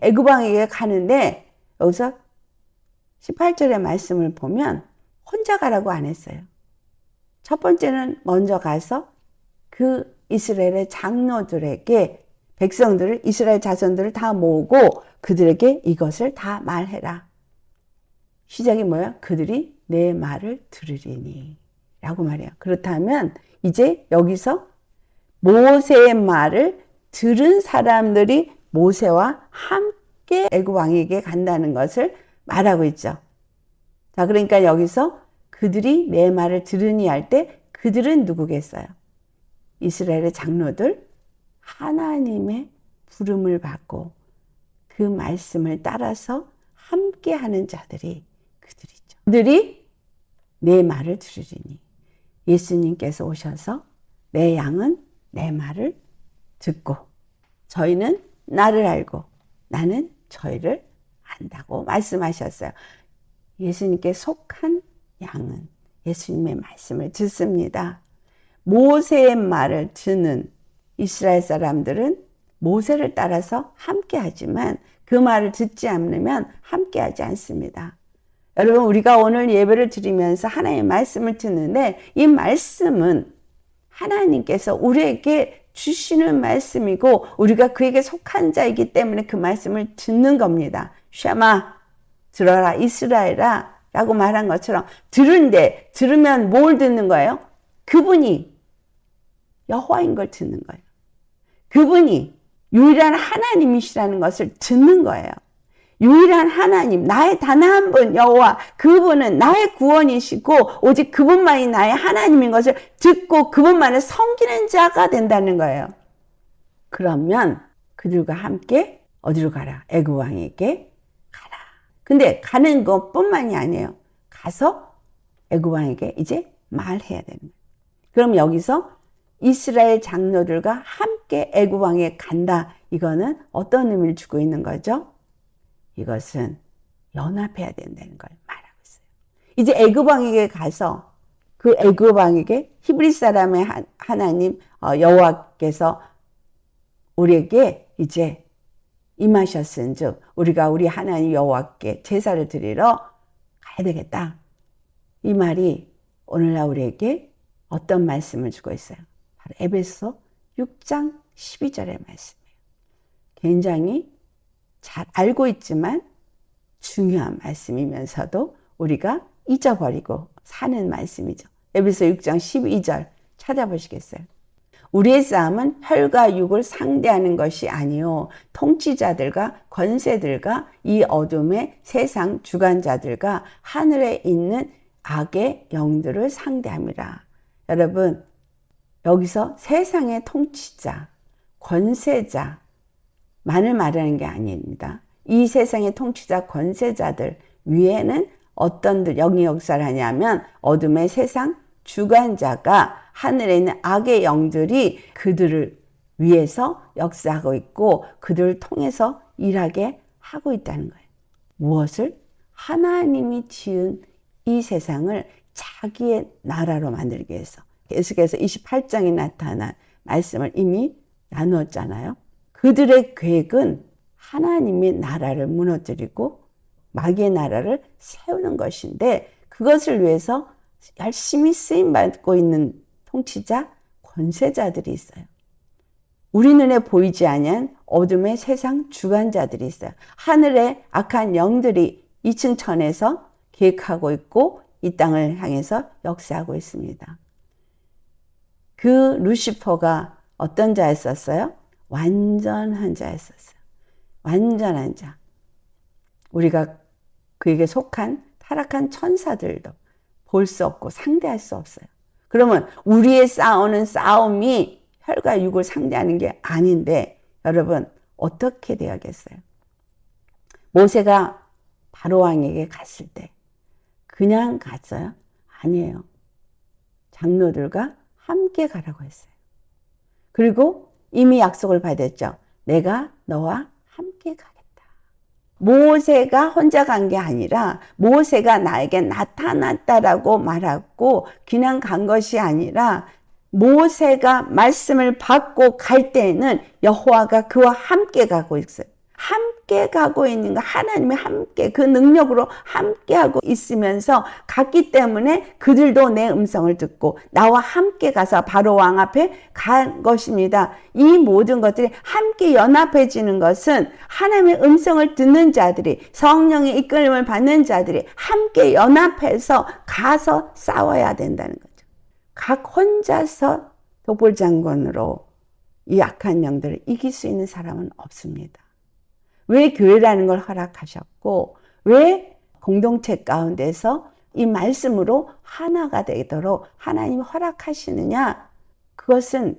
애굽 왕에게 가는데 여기서 18절의 말씀을 보면 혼자 가라고 안 했어요. 첫 번째는 먼저 가서 그 이스라엘의 장로들에게 백성들을 이스라엘 자손들을 다 모으고 그들에게 이것을 다 말해라. 시작이 뭐야? 그들이 내 말을 들으리니 라고 말해요. 그렇다면 이제 여기서 모세의 말을 들은 사람들이 모세와 함께 애굽 왕에게 간다는 것을 말하고 있죠. 자, 그러니까 여기서 그들이 내 말을 들으니 할 때 그들은 누구겠어요? 이스라엘의 장로들, 하나님의 부름을 받고 그 말씀을 따라서 함께 하는 자들이 그들이죠. 그들이 내 말을 들으리니 예수님께서 오셔서 내 양은 내 말을 듣고 저희는 나를 알고 나는 저희를 안다고 말씀하셨어요. 예수님께 속한 양은 예수님의 말씀을 듣습니다. 모세의 말을 듣는 이스라엘 사람들은 모세를 따라서 함께하지만 그 말을 듣지 않으면 함께하지 않습니다. 여러분 우리가 오늘 예배를 드리면서 하나님의 말씀을 듣는데 이 말씀은 하나님께서 우리에게 주시는 말씀이고 우리가 그에게 속한 자이기 때문에 그 말씀을 듣는 겁니다. 샤마 들어라 이스라엘아 라고 말한 것처럼 들은데 들으면 뭘 듣는 거예요? 그분이 여호와인 걸 듣는 거예요. 그분이 유일한 하나님이시라는 것을 듣는 거예요. 유일한 하나님, 나의 단 한 분 여호와, 그분은 나의 구원이시고 오직 그분만이 나의 하나님인 것을 듣고 그분만을 섬기는 자가 된다는 거예요. 그러면 그들과 함께 어디로 가라? 애굽 왕에게 가라. 근데 가는 것뿐만이 아니에요. 가서 애굽 왕에게 이제 말해야 되는 거예요. 그럼 여기서 이스라엘 장로들과 함께 애굽 왕에 간다. 이거는 어떤 의미를 주고 있는 거죠? 이것은 연합해야 된다는 걸 말하고 있어요. 이제 애굽 왕에게 가서 그 애굽 왕에게 히브리 사람의 하나님 여호와께서 우리에게 이제 임하셨은즉 우리가 우리 하나님 여호와께 제사를 드리러 가야 되겠다. 이 말이 오늘날 우리에게 어떤 말씀을 주고 있어요? 바로 에베소 6장 12절의 말씀이에요. 굉장히 잘 알고 있지만 중요한 말씀이면서도 우리가 잊어버리고 사는 말씀이죠. 에베소 6장 12절 찾아보시겠어요? 우리의 싸움은 혈과 육을 상대하는 것이 아니요 통치자들과 권세들과 이 어둠의 세상 주관자들과 하늘에 있는 악의 영들을 상대함이라. 여러분, 여기서 세상의 통치자, 권세자만을 말하는 게 아닙니다. 이 세상의 통치자, 권세자들 위에는 어떤 영이 역사를 하냐면 어둠의 세상 주관자가 하늘에 있는 악의 영들이 그들을 위해서 역사하고 있고 그들을 통해서 일하게 하고 있다는 거예요. 무엇을? 하나님이 지은 이 세상을 자기의 나라로 만들기 위해서. 계속해서 28장에 나타난 말씀을 이미 나누었잖아요. 그들의 계획은 하나님의 나라를 무너뜨리고 마귀의 나라를 세우는 것인데 그것을 위해서 열심히 쓰임받고 있는 통치자, 권세자들이 있어요. 우리 눈에 보이지 않는 어둠의 세상 주관자들이 있어요. 하늘의 악한 영들이 2층 천에서 계획하고 있고 이 땅을 향해서 역사하고 있습니다. 그 루시퍼가 어떤 자였었어요? 완전한 자였었어요. 완전한 자. 우리가 그에게 속한 타락한 천사들도 볼 수 없고 상대할 수 없어요. 그러면 우리의 싸우는 싸움이 혈과 육을 상대하는 게 아닌데 여러분 어떻게 되어야겠어요? 모세가 바로 왕에게 갔을 때 그냥 갔어요? 아니에요. 장로들과 함께 가라고 했어요. 그리고 이미 약속을 받았죠. 내가 너와 함께 가겠다. 모세가 혼자 간 게 아니라 모세가 나에게 나타났다라고 말하고 그냥 간 것이 아니라 모세가 말씀을 받고 갈 때에는 여호와가 그와 함께 가고 있어요. 함께 가고 있는 거 하나님이 함께 그 능력으로 함께 하고 있으면서 갔기 때문에 그들도 내 음성을 듣고 나와 함께 가서 바로 왕 앞에 간 것입니다. 이 모든 것들이 함께 연합해지는 것은 하나님의 음성을 듣는 자들이 성령의 이끌림을 받는 자들이 함께 연합해서 가서 싸워야 된다는 거죠. 각 혼자서 독불장군으로 이 악한 영들을 이길 수 있는 사람은 없습니다. 왜 교회라는 걸 허락하셨고 왜 공동체 가운데서 이 말씀으로 하나가 되도록 하나님이 허락하시느냐? 그것은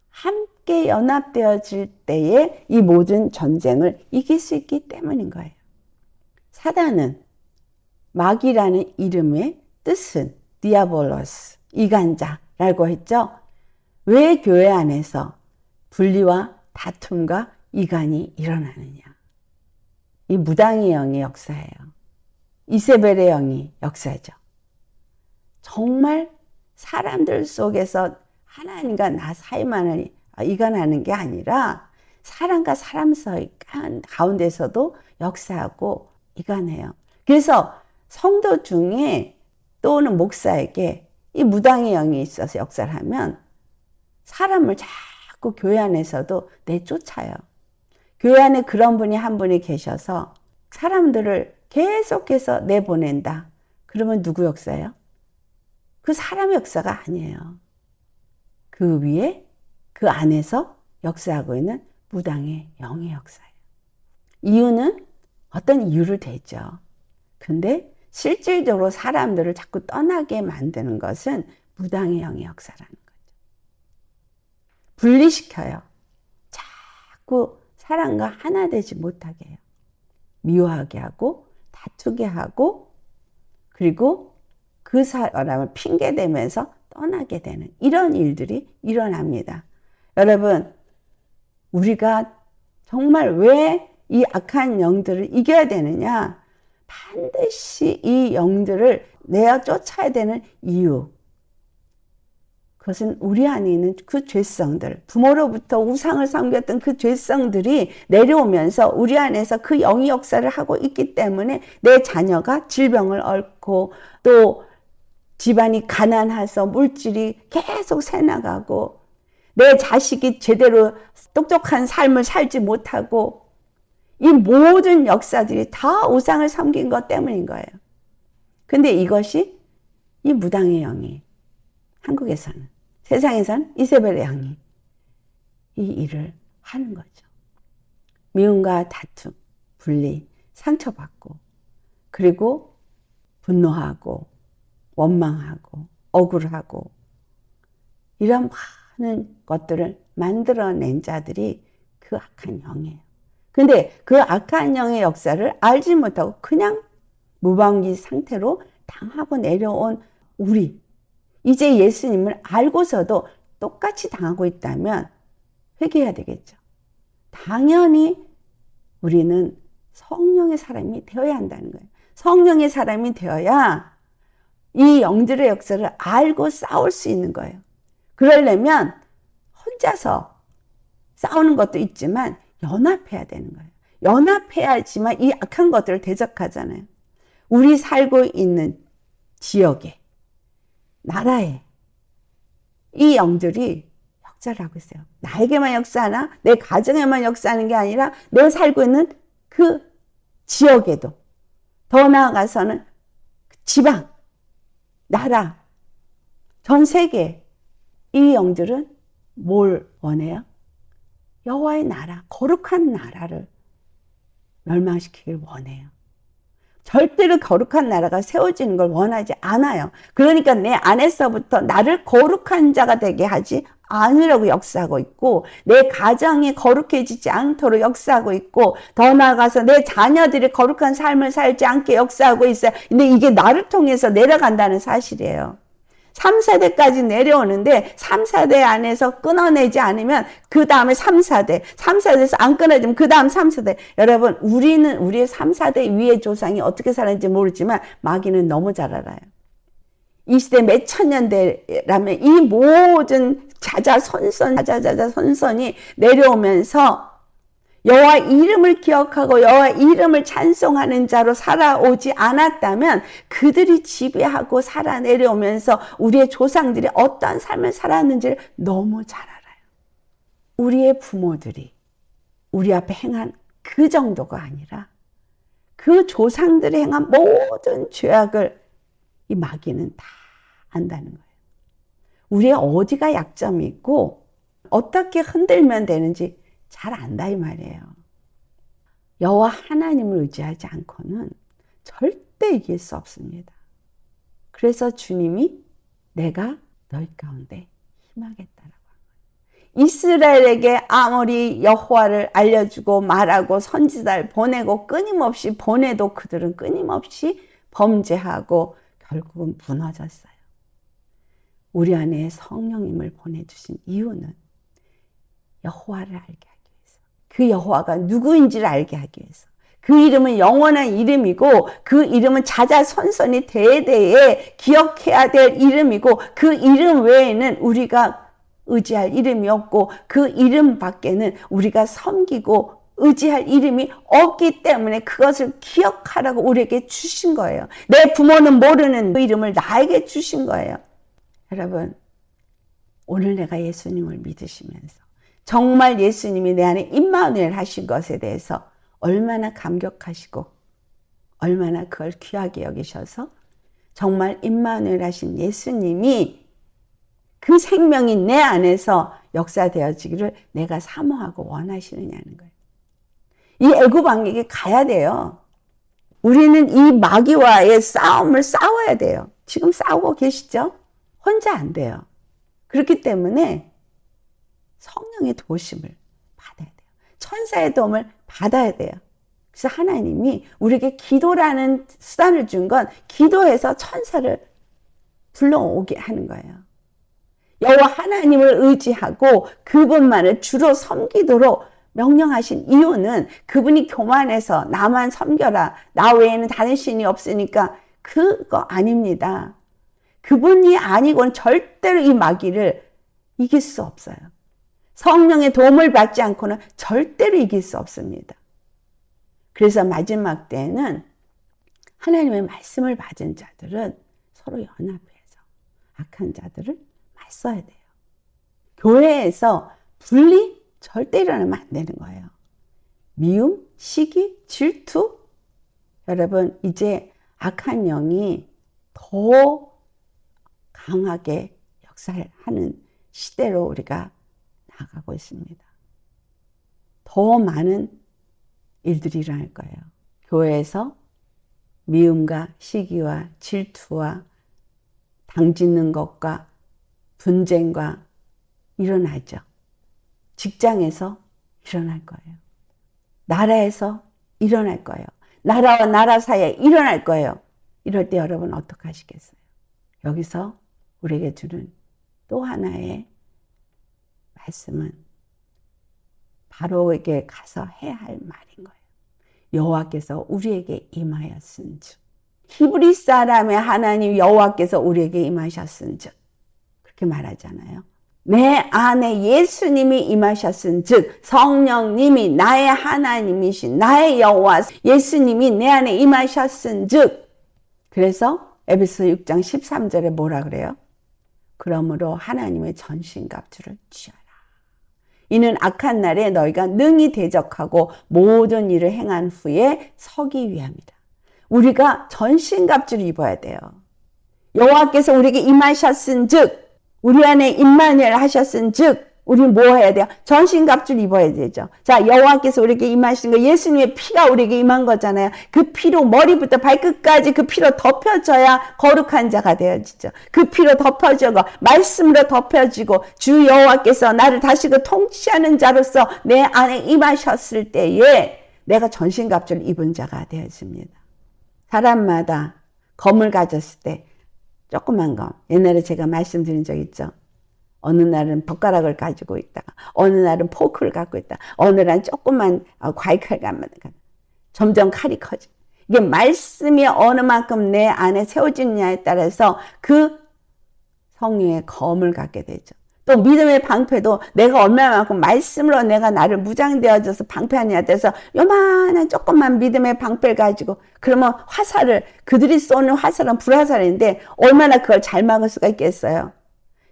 함께 연합되어질 때에 이 모든 전쟁을 이길 수 있기 때문인 거예요. 사단은 마귀라는 이름의 뜻은 디아볼로스, 이간자라고 했죠. 왜 교회 안에서 분리와 다툼과 이간이 일어나느냐? 이 무당의 영이 역사예요. 이세벨의 영이 역사죠. 정말 사람들 속에서 하나님과 나 사이만을 이간하는 게 아니라 사람과 사람 사이 가운데서도 역사하고 이간해요. 그래서 성도 중에 또는 목사에게 이 무당의 영이 있어서 역사를 하면 사람을 자꾸 교회 안에서도 내쫓아요. 교회 안에 그런 분이 한 분이 계셔서 사람들을 계속해서 내보낸다. 그러면 누구 역사예요? 그 사람의 역사가 아니에요. 그 위에 그 안에서 역사하고 있는 무당의 영의 역사예요. 이유는 어떤 이유를 대죠. 근데 실질적으로 사람들을 자꾸 떠나게 만드는 것은 무당의 영의 역사라는 거죠. 분리시켜요. 자꾸 사람과 하나 되지 못하게 해요. 미워하게 하고 다투게 하고 그리고 그 사람을 핑계대면서 떠나게 되는 이런 일들이 일어납니다. 여러분, 우리가 정말 왜 이 악한 영들을 이겨야 되느냐? 반드시 이 영들을 내어 쫓아야 되는 이유. 그것은 우리 안에 있는 그 죄성들, 부모로부터 우상을 섬겼던 그 죄성들이 내려오면서 우리 안에서 그 영의 역사를 하고 있기 때문에 내 자녀가 질병을 앓고 또 집안이 가난해서 물질이 계속 새나가고 내 자식이 제대로 똑똑한 삶을 살지 못하고 이 모든 역사들이 다 우상을 섬긴 것 때문인 거예요. 근데 이것이 이 무당의 영이 한국에서는 세상에서는 이세벨의 영이 이 일을 하는 거죠. 미움과 다툼, 분리, 상처받고 그리고 분노하고 원망하고 억울하고 이런 많은 것들을 만들어낸 자들이 그 악한 영이에요. 근데 그 악한 영의 역사를 알지 못하고 그냥 무방비 상태로 당하고 내려온 우리, 이제 예수님을 알고서도 똑같이 당하고 있다면 회개해야 되겠죠. 당연히 우리는 성령의 사람이 되어야 한다는 거예요. 성령의 사람이 되어야 이 영들의 역사를 알고 싸울 수 있는 거예요. 그러려면 혼자서 싸우는 것도 있지만 연합해야 되는 거예요. 연합해야지만 이 악한 것들을 대적하잖아요. 우리 살고 있는 지역에, 나라에 이 영들이 역사를 하고 있어요. 나에게만 역사하나? 내 가정에만 역사하는 게 아니라 내 살고 있는 그 지역에도, 더 나아가서는 지방, 나라, 전 세계 이 영들은 뭘 원해요? 여호와의 나라, 거룩한 나라를 멸망시키길 원해요. 절대로 거룩한 나라가 세워지는 걸 원하지 않아요. 그러니까 내 안에서부터 나를 거룩한 자가 되게 하지 않으려고 역사하고 있고 내 가정이 거룩해지지 않도록 역사하고 있고 더 나아가서 내 자녀들이 거룩한 삶을 살지 않게 역사하고 있어요. 근데 이게 나를 통해서 내려간다는 사실이에요. 3, 4대까지 내려오는데 3, 4대 안에서 끊어내지 않으면 그 다음에 3, 4대, 3, 4대에서 안 끊어지면 그 다음 3, 4대. 여러분, 우리는 우리의 3, 4대 위의 조상이 어떻게 살았는지 모르지만 마귀는 너무 잘 알아요. 이 시대 몇 천년대라면 이 모든 자자손손이 내려오면서 여호와 이름을 기억하고 여호와 이름을 찬송하는 자로 살아오지 않았다면 그들이 지배하고 살아 내려오면서 우리의 조상들이 어떤 삶을 살았는지를 너무 잘 알아요. 우리의 부모들이 우리 앞에 행한 그 정도가 아니라 그 조상들이 행한 모든 죄악을 이 마귀는 다 안다는 거예요. 우리의 어디가 약점이 있고 어떻게 흔들면 되는지 잘 안다 이 말이에요. 여호와 하나님을 의지하지 않고는 절대 이길 수 없습니다. 그래서 주님이 내가 너희 가운데 힘하겠다라고 한 거예요. 이스라엘에게 아무리 여호와를 알려주고 말하고 선지자를 보내고 끊임없이 보내도 그들은 끊임없이 범죄하고 결국은 무너졌어요. 우리 안에 성령님을 보내주신 이유는 여호와를 알게 하기 위해서, 그 여호와가 누구인지를 알게 하기 위해서, 그 이름은 영원한 이름이고 그 이름은 자자손손이 대대에 기억해야 될 이름이고 그 이름 외에는 우리가 의지할 이름이 없고 그 이름 밖에는 우리가 섬기고 의지할 이름이 없기 때문에 그것을 기억하라고 우리에게 주신 거예요. 내 부모는 모르는 그 이름을 나에게 주신 거예요. 여러분, 오늘 내가 예수님을 믿으시면서 정말 예수님이 내 안에 임마누엘 하신 것에 대해서 얼마나 감격하시고 얼마나 그걸 귀하게 여기셔서 정말 임마누엘 하신 예수님이 그 생명이 내 안에서 역사되어지기를 내가 사모하고 원하시느냐는 거예요. 이 애굽 왕에게 가야 돼요. 우리는 이 마귀와의 싸움을 싸워야 돼요. 지금 싸우고 계시죠? 혼자 안 돼요. 그렇기 때문에 성령의 도심을 받아야 돼요. 천사의 도움을 받아야 돼요. 그래서 하나님이 우리에게 기도라는 수단을 준 건 기도해서 천사를 불러오게 하는 거예요. 여호와 하나님을 의지하고 그분만을 주로 섬기도록 명령하신 이유는 그분이 교만해서 나만 섬겨라, 나 외에는 다른 신이 없으니까 그거 아닙니다. 그분이 아니고는 절대로 이 마귀를 이길 수 없어요. 성령의 도움을 받지 않고는 절대로 이길 수 없습니다. 그래서 마지막 때에는 하나님의 말씀을 받은 자들은 서로 연합해서 악한 자들을 맞서야 돼요. 교회에서 분리 절대 일어나면 안 되는 거예요. 미움, 시기, 질투. 여러분, 이제 악한 영이 더 강하게 역사하는 시대로 우리가 나가고 있습니다. 더 많은 일들이 일어날 거예요. 교회에서 미움과 시기와 질투와 당짓는 것과 분쟁과 일어나죠. 직장에서 일어날 거예요. 나라에서 일어날 거예요. 나라와 나라 사이에 일어날 거예요. 이럴 때 여러분 어떻게 하시겠어요? 여기서 우리에게 주는 또 하나의 말씀은 바로에게 가서 해야 할 말인 거예요. 여호와께서 우리에게 임하였은즉, 히브리 사람의 하나님 여호와께서 우리에게 임하셨은즉, 그렇게 말하잖아요. 내 안에 예수님이 임하셨은즉, 성령님이 나의 하나님이신 나의 여호와 예수님이 내 안에 임하셨은즉. 그래서 에베소 6장 13절에 뭐라 그래요? 그러므로 하나님의 전신갑주를 취하라. 이는 악한 날에 너희가 능히 대적하고 모든 일을 행한 후에 서기 위함이다. 우리가 전신갑주를 입어야 돼요. 여호와께서 우리에게 임하셨은즉, 우리 안에 임마누엘 하셨은즉, 우리는 뭐 해야 돼요? 전신갑주를 입어야 되죠. 자, 여호와께서 우리에게 임하신 거, 예수님의 피가 우리에게 임한 거잖아요. 그 피로 머리부터 발끝까지 그 피로 덮여져야 거룩한 자가 되어지죠. 그 피로 덮어지고 말씀으로 덮여지고 주 여호와께서 나를 다시금 통치하는 자로서 내 안에 임하셨을 때에 내가 전신갑주를 입은 자가 되어집니다. 사람마다 검을 가졌을 때 조그만 검, 옛날에 제가 말씀드린 적 있죠. 어느 날은 젓가락을 가지고 있다가, 어느 날은 포크를 갖고 있다, 어느 날은 조그만 과일칼 갖고 점점 칼이 커져. 이게 말씀이 어느 만큼 내 안에 세워지느냐에 따라서 그 성령의 검을 갖게 되죠. 또 믿음의 방패도 내가 얼마만큼 말씀으로 내가 나를 무장되어져서 방패하느냐에 따라서 요만한 조그만 믿음의 방패를 가지고, 그러면 화살을, 그들이 쏘는 화살은 불화살인데 얼마나 그걸 잘 막을 수가 있겠어요.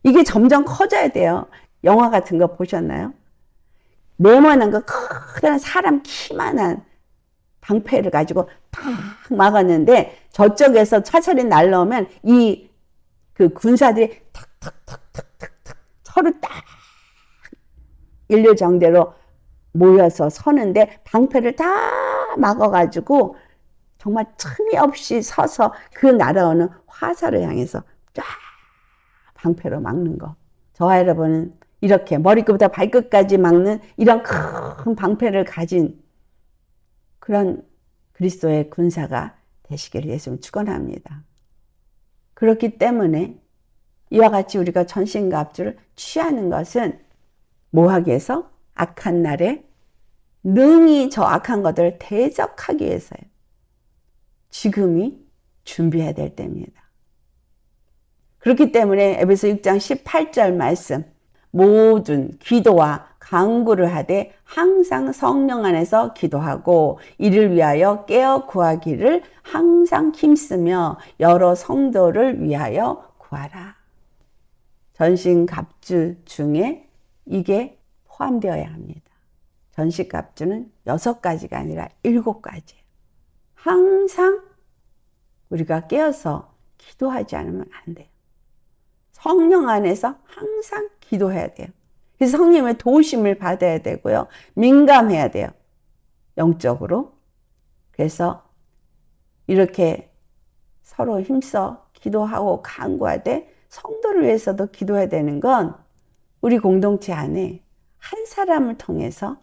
이게 점점 커져야 돼요. 영화 같은 거 보셨나요? 네모난 거 크다란 사람 키만한 방패를 가지고 탁 막았는데 저쪽에서 화살이 날라오면 이 그 군사들이 탁탁탁탁탁탁 서로 딱 일류정대로 모여서 서는데 방패를 다 막아가지고 정말 틈이 없이 서서 그 날아오는 화살을 향해서 쫙 방패로 막는 거. 저와 여러분은 이렇게 머리끝부터 발끝까지 막는 이런 큰 방패를 가진 그런 그리스도의 군사가 되시기를 예수님 축원합니다. 그렇기 때문에 이와 같이 우리가 전신갑주를 취하는 것은 뭐 하기 위해서? 악한 날에 능히 저 악한 것들을 대적하기 위해서요. 지금이 준비해야 될 때입니다. 그렇기 때문에 에베소 6장 18절 말씀, 모든 기도와 간구를 하되 항상 성령 안에서 기도하고 이를 위하여 깨어 구하기를 항상 힘쓰며 여러 성도를 위하여 구하라. 전신갑주 중에 이게 포함되어야 합니다. 전신갑주는 6가지가 아니라 7가지예요. 항상 우리가 깨어서 기도하지 않으면 안 돼요. 성령 안에서 항상 기도해야 돼요. 그래서 성령의 도우심을 받아야 되고요. 민감해야 돼요. 영적으로. 그래서 이렇게 서로 힘써 기도하고 간구하되 성도를 위해서도 기도해야 되는 건 우리 공동체 안에 한 사람을 통해서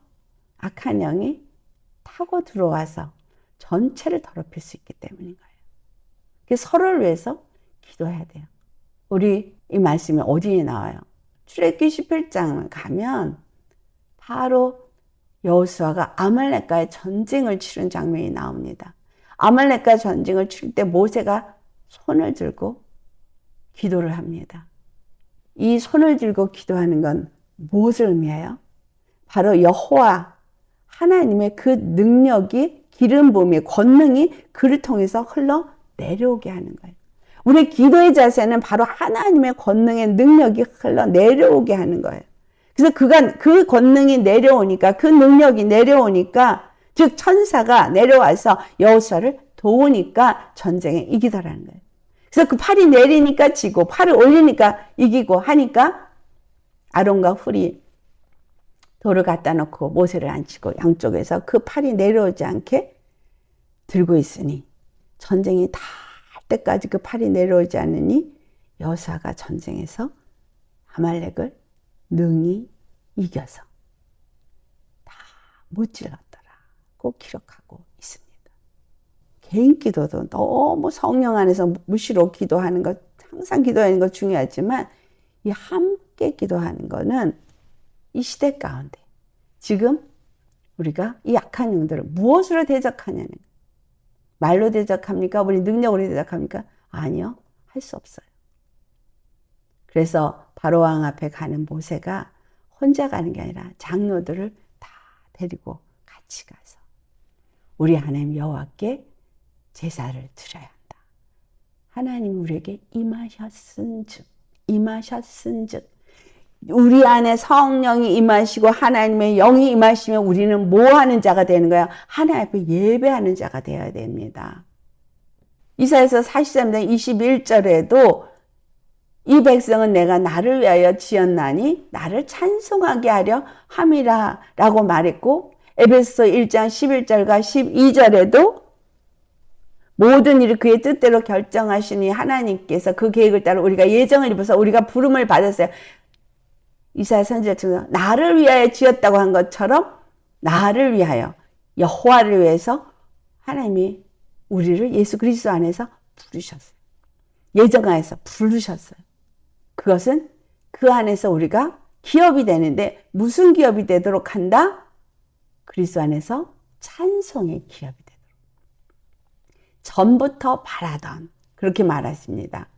악한 영이 타고 들어와서 전체를 더럽힐 수 있기 때문인 거예요. 그래서 서로를 위해서 기도해야 돼요. 우리 이 말씀이 어디에 나와요? 출애굽기 11장을 가면 바로 여호수아가 아말렉과의 전쟁을 치른 장면이 나옵니다. 아말렉과 전쟁을 치를 때 모세가 손을 들고 기도를 합니다. 이 손을 들고 기도하는 건 무엇을 의미해요? 바로 여호와 하나님의 그 능력이, 기름 부음의 권능이 그를 통해서 흘러 내려오게 하는 거예요. 우리 기도의 자세는 바로 하나님의 권능의 능력이 흘러 내려오게 하는 거예요. 그래서 그 권능이 내려오니까, 그 능력이 내려오니까, 즉 천사가 내려와서 여호수아를 도우니까 전쟁에 이기더라는 거예요. 그래서 그 팔이 내리니까 지고, 팔을 올리니까 이기고 하니까 아론과 훌이 돌을 갖다 놓고 모세를 앉히고 양쪽에서 그 팔이 내려오지 않게 들고 있으니 전쟁이 다 할 때까지 그 팔이 내려오지 않으니 여호수아가 전쟁에서 아말렉을 능히 이겨서 다 무찔렀더라고 기록하고 있습니다. 개인 기도도 너무 성령 안에서 무시로 기도하는 것, 항상 기도하는 것 중요하지만 이 함께 기도하는 거는 이 시대 가운데 지금 우리가 이 악한 영들을 무엇으로 대적하냐는, 말로 대적합니까? 우리 능력으로 대적합니까? 아니요, 할 수 없어요. 그래서 바로왕 앞에 가는 모세가 혼자 가는 게 아니라 장로들을 다 데리고 같이 가서 우리 하나님 여호와께 제사를 드려야 한다. 하나님 우리에게 임하셨은즉 우리 안에 성령이 임하시고 하나님의 영이 임하시면 우리는 뭐 하는 자가 되는 거야? 하나님 앞에 예배하는 자가 되어야 됩니다. 이사야서 43장 21절에도 이 백성은 내가 나를 위하여 지었나니 나를 찬송하게 하려 함이라 라고 말했고, 에베소서 1장 11절과 12절에도 모든 일을 그의 뜻대로 결정하시니 하나님께서 그 계획을 따라 우리가 예정을 입어서 우리가 부름을 받았어요. 이사야 선지자처럼 나를 위하여 지었다고 한 것처럼 나를 위하여, 여호와를 위해서 하나님이 우리를 예수 그리스도 안에서 부르셨어요. 예정하여서 부르셨어요. 그것은 그 안에서 우리가 기업이 되는데 무슨 기업이 되도록 한다? 그리스도 안에서 찬송의 기업이 되도록. 전부터 바라던, 그렇게 말하십니다.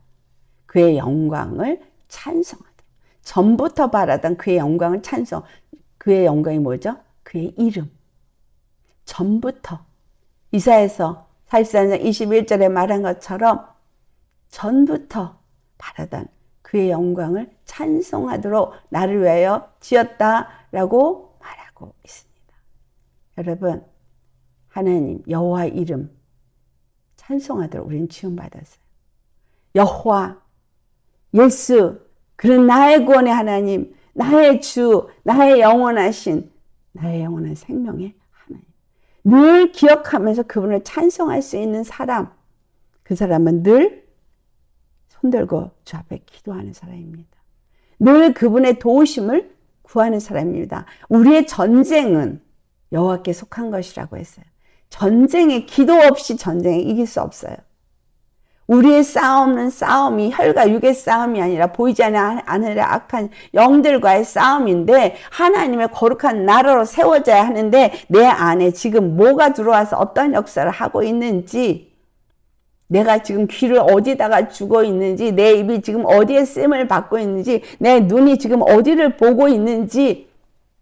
그의 영광을 찬송하도록. 전부터 바라던 그의 영광을 찬송. 그의 영광이 뭐죠? 그의 이름. 전부터. 이사야서 44장 21절에 말한 것처럼 전부터 바라던 그의 영광을 찬송하도록 나를 위하여 지었다라고 말하고 있습니다. 여러분, 하나님 여호와 이름 찬송하도록 우리는 지원받았어요. 여호와, 예수, 그는 나의 구원의 하나님, 나의 주, 나의 영원하신, 나의 영원한 생명의 하나님. 늘 기억하면서 그분을 찬송할 수 있는 사람, 그 사람은 늘 손들고 주 앞에 기도하는 사람입니다. 늘 그분의 도우심을 구하는 사람입니다. 우리의 전쟁은 여호와께 속한 것이라고 했어요. 전쟁에, 기도 없이 전쟁에 이길 수 없어요. 우리의 싸움은 싸움이 혈과 육의 싸움이 아니라 보이지 않는 악한 영들과의 싸움인데 하나님의 거룩한 나라로 세워져야 하는데 내 안에 지금 뭐가 들어와서 어떤 역사를 하고 있는지, 내가 지금 귀를 어디다가 주고 있는지, 내 입이 지금 어디에 쓰임을 받고 있는지, 내 눈이 지금 어디를 보고 있는지,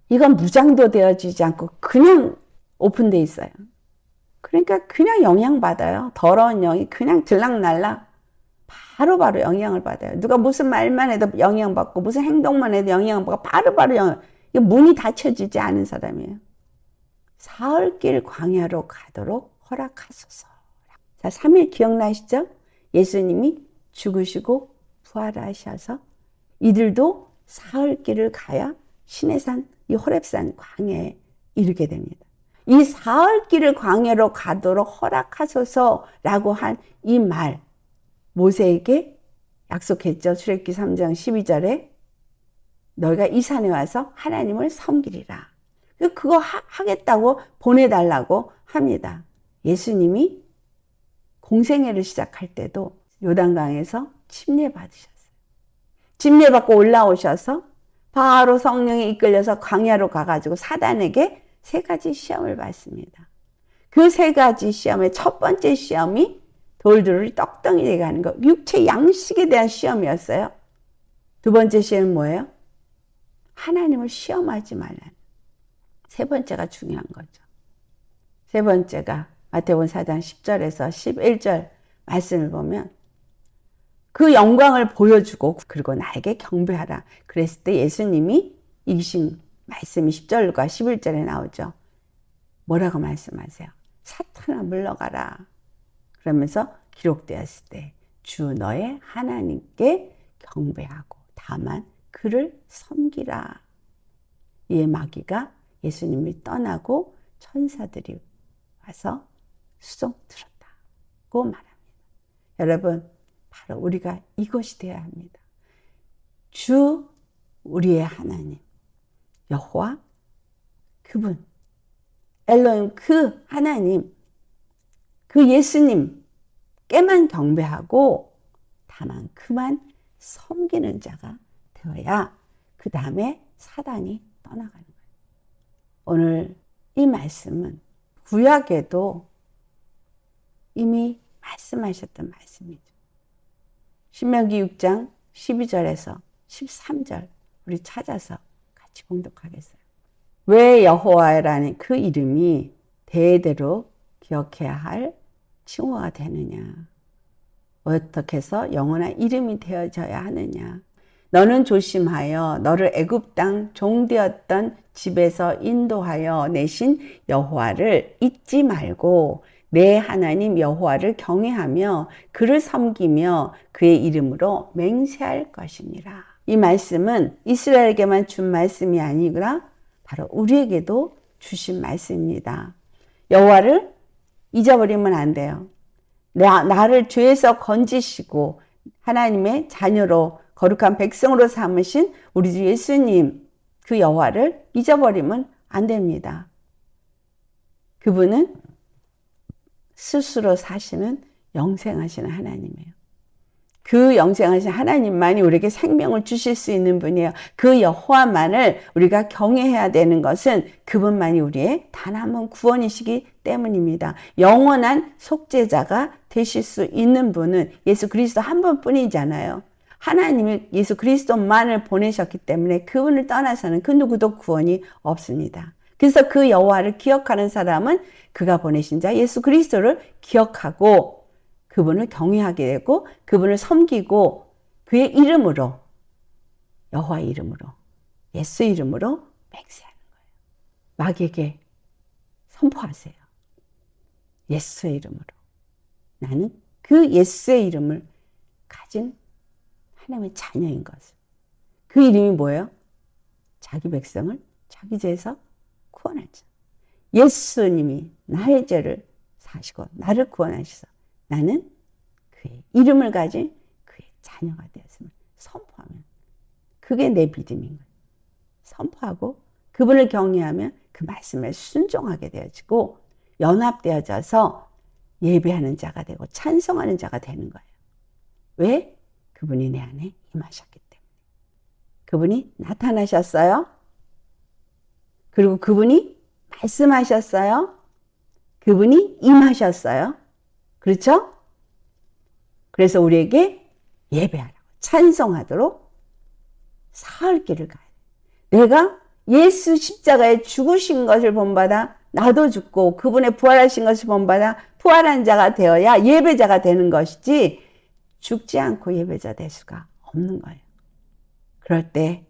이건 무장도 되어지지 않고 그냥 오픈되어 있어요. 그러니까 그냥 영향받아요. 더러운 영이 그냥 들락날락 바로바로 영향을 받아요. 누가 무슨 말만 해도 영향받고 무슨 행동만 해도 영향받고 바로바로 영향. 이게 문이 닫혀지지 않은 사람이에요. 사흘길 광야로 가도록 허락하소서. 자, 3일 기억나시죠? 예수님이 죽으시고 부활하셔서 이들도 사흘길을 가야 시내산, 이 호렙산 광야에 이르게 됩니다. 이 사흘 길을 광야로 가도록 허락하소서라고 한 이 말, 모세에게 약속했죠. 출애굽기 3장 12절에 너희가 이 산에 와서 하나님을 섬기리라. 그거 하겠다고 보내달라고 합니다. 예수님이 공생애를 시작할 때도 요단강에서 침례받으셨어요. 침례받고 올라오셔서 바로 성령에 이끌려서 광야로 가가지고 사단에게 3가지 시험을 받습니다. 그 3가지 시험의 첫 번째 시험이 돌들을 떡덩이 되게 하는 거, 육체 양식에 대한 시험이었어요. 두 번째 시험은 뭐예요? 하나님을 시험하지 말라는. 3번째가 중요한 거죠. 3번째가 마태복음 4장 10절에서 11절 말씀을 보면 그 영광을 보여주고 그리고 나에게 경배하라. 그랬을 때 예수님이 이기신 말씀이 10절과 11절에 나오죠. 뭐라고 말씀하세요? 사탄아 물러가라. 그러면서 기록되었을 때 주 너의 하나님께 경배하고 다만 그를 섬기라. 이에 마귀가 예수님을 떠나고 천사들이 와서 수종 들었다고 말합니다. 여러분, 바로 우리가 이것이 되어야 합니다. 주 우리의 하나님 여호와, 그분 엘로힘, 그 하나님, 그 예수님께만 경배하고 다만 그만 섬기는 자가 되어야 그 다음에 사단이 떠나가는 거예요. 오늘 이 말씀은 구약에도 이미 말씀하셨던 말씀이죠. 신명기 6장 12절에서 13절 우리 찾아서 같이 봉독하겠어요. 왜 여호와라는 그 이름이 대대로 기억해야 할 칭호가 되느냐? 어떻게 해서 영원한 이름이 되어져야 하느냐? 너는 조심하여 너를 애굽 땅 종되었던 집에서 인도하여 내신 여호와를 잊지 말고 내 하나님 여호와를 경외하며 그를 섬기며 그의 이름으로 맹세할 것이니라. 이 말씀은 이스라엘에게만 준 말씀이 아니라 바로 우리에게도 주신 말씀입니다. 여호와를 잊어버리면 안 돼요. 나를 죄에서 건지시고 하나님의 자녀로 거룩한 백성으로 삼으신 우리 주 예수님 그 여호와를 잊어버리면 안 됩니다. 그분은 스스로 사시는 영생하시는 하나님이에요. 그 영생하신 하나님만이 우리에게 생명을 주실 수 있는 분이에요. 그 여호와만을 우리가 경외해야 되는 것은 그분만이 우리의 단 한 번 구원이시기 때문입니다. 영원한 속죄자가 되실 수 있는 분은 예수 그리스도 한 번뿐이잖아요. 하나님이 예수 그리스도만을 보내셨기 때문에 그분을 떠나서는 그 누구도 구원이 없습니다. 그래서 그 여호와를 기억하는 사람은 그가 보내신 자 예수 그리스도를 기억하고 그분을 경외하게 되고 그분을 섬기고 그의 이름으로 여호와 이름으로 예수 이름으로 맹세하는 거예요. 마귀에게 선포하세요. 예수의 이름으로. 나는 그 예수의 이름을 가진 하나님의 자녀인 것을. 그 이름이 뭐예요? 자기 백성을 자기 죄에서 구원할 자. 예수님이 나의 죄를 사시고 나를 구원하셔서 나는 그의 이름을 가진 그의 자녀가 되었음을 선포하면 그게 내 믿음인 거예요. 선포하고 그분을 경외하면 그 말씀에 순종하게 되어지고 연합되어져서 예배하는 자가 되고 찬송하는 자가 되는 거예요. 왜? 그분이 내 안에 임하셨기 때문에. 그분이 나타나셨어요. 그리고 그분이 말씀하셨어요. 그분이 임하셨어요. 그렇죠? 그래서 우리에게 예배하라고 찬송하도록 사흘 길을 가야 돼. 내가 예수 십자가에 죽으신 것을 본받아 나도 죽고 그분의 부활하신 것을 본받아 부활한 자가 되어야 예배자가 되는 것이지 죽지 않고 예배자 될 수가 없는 거예요. 그럴 때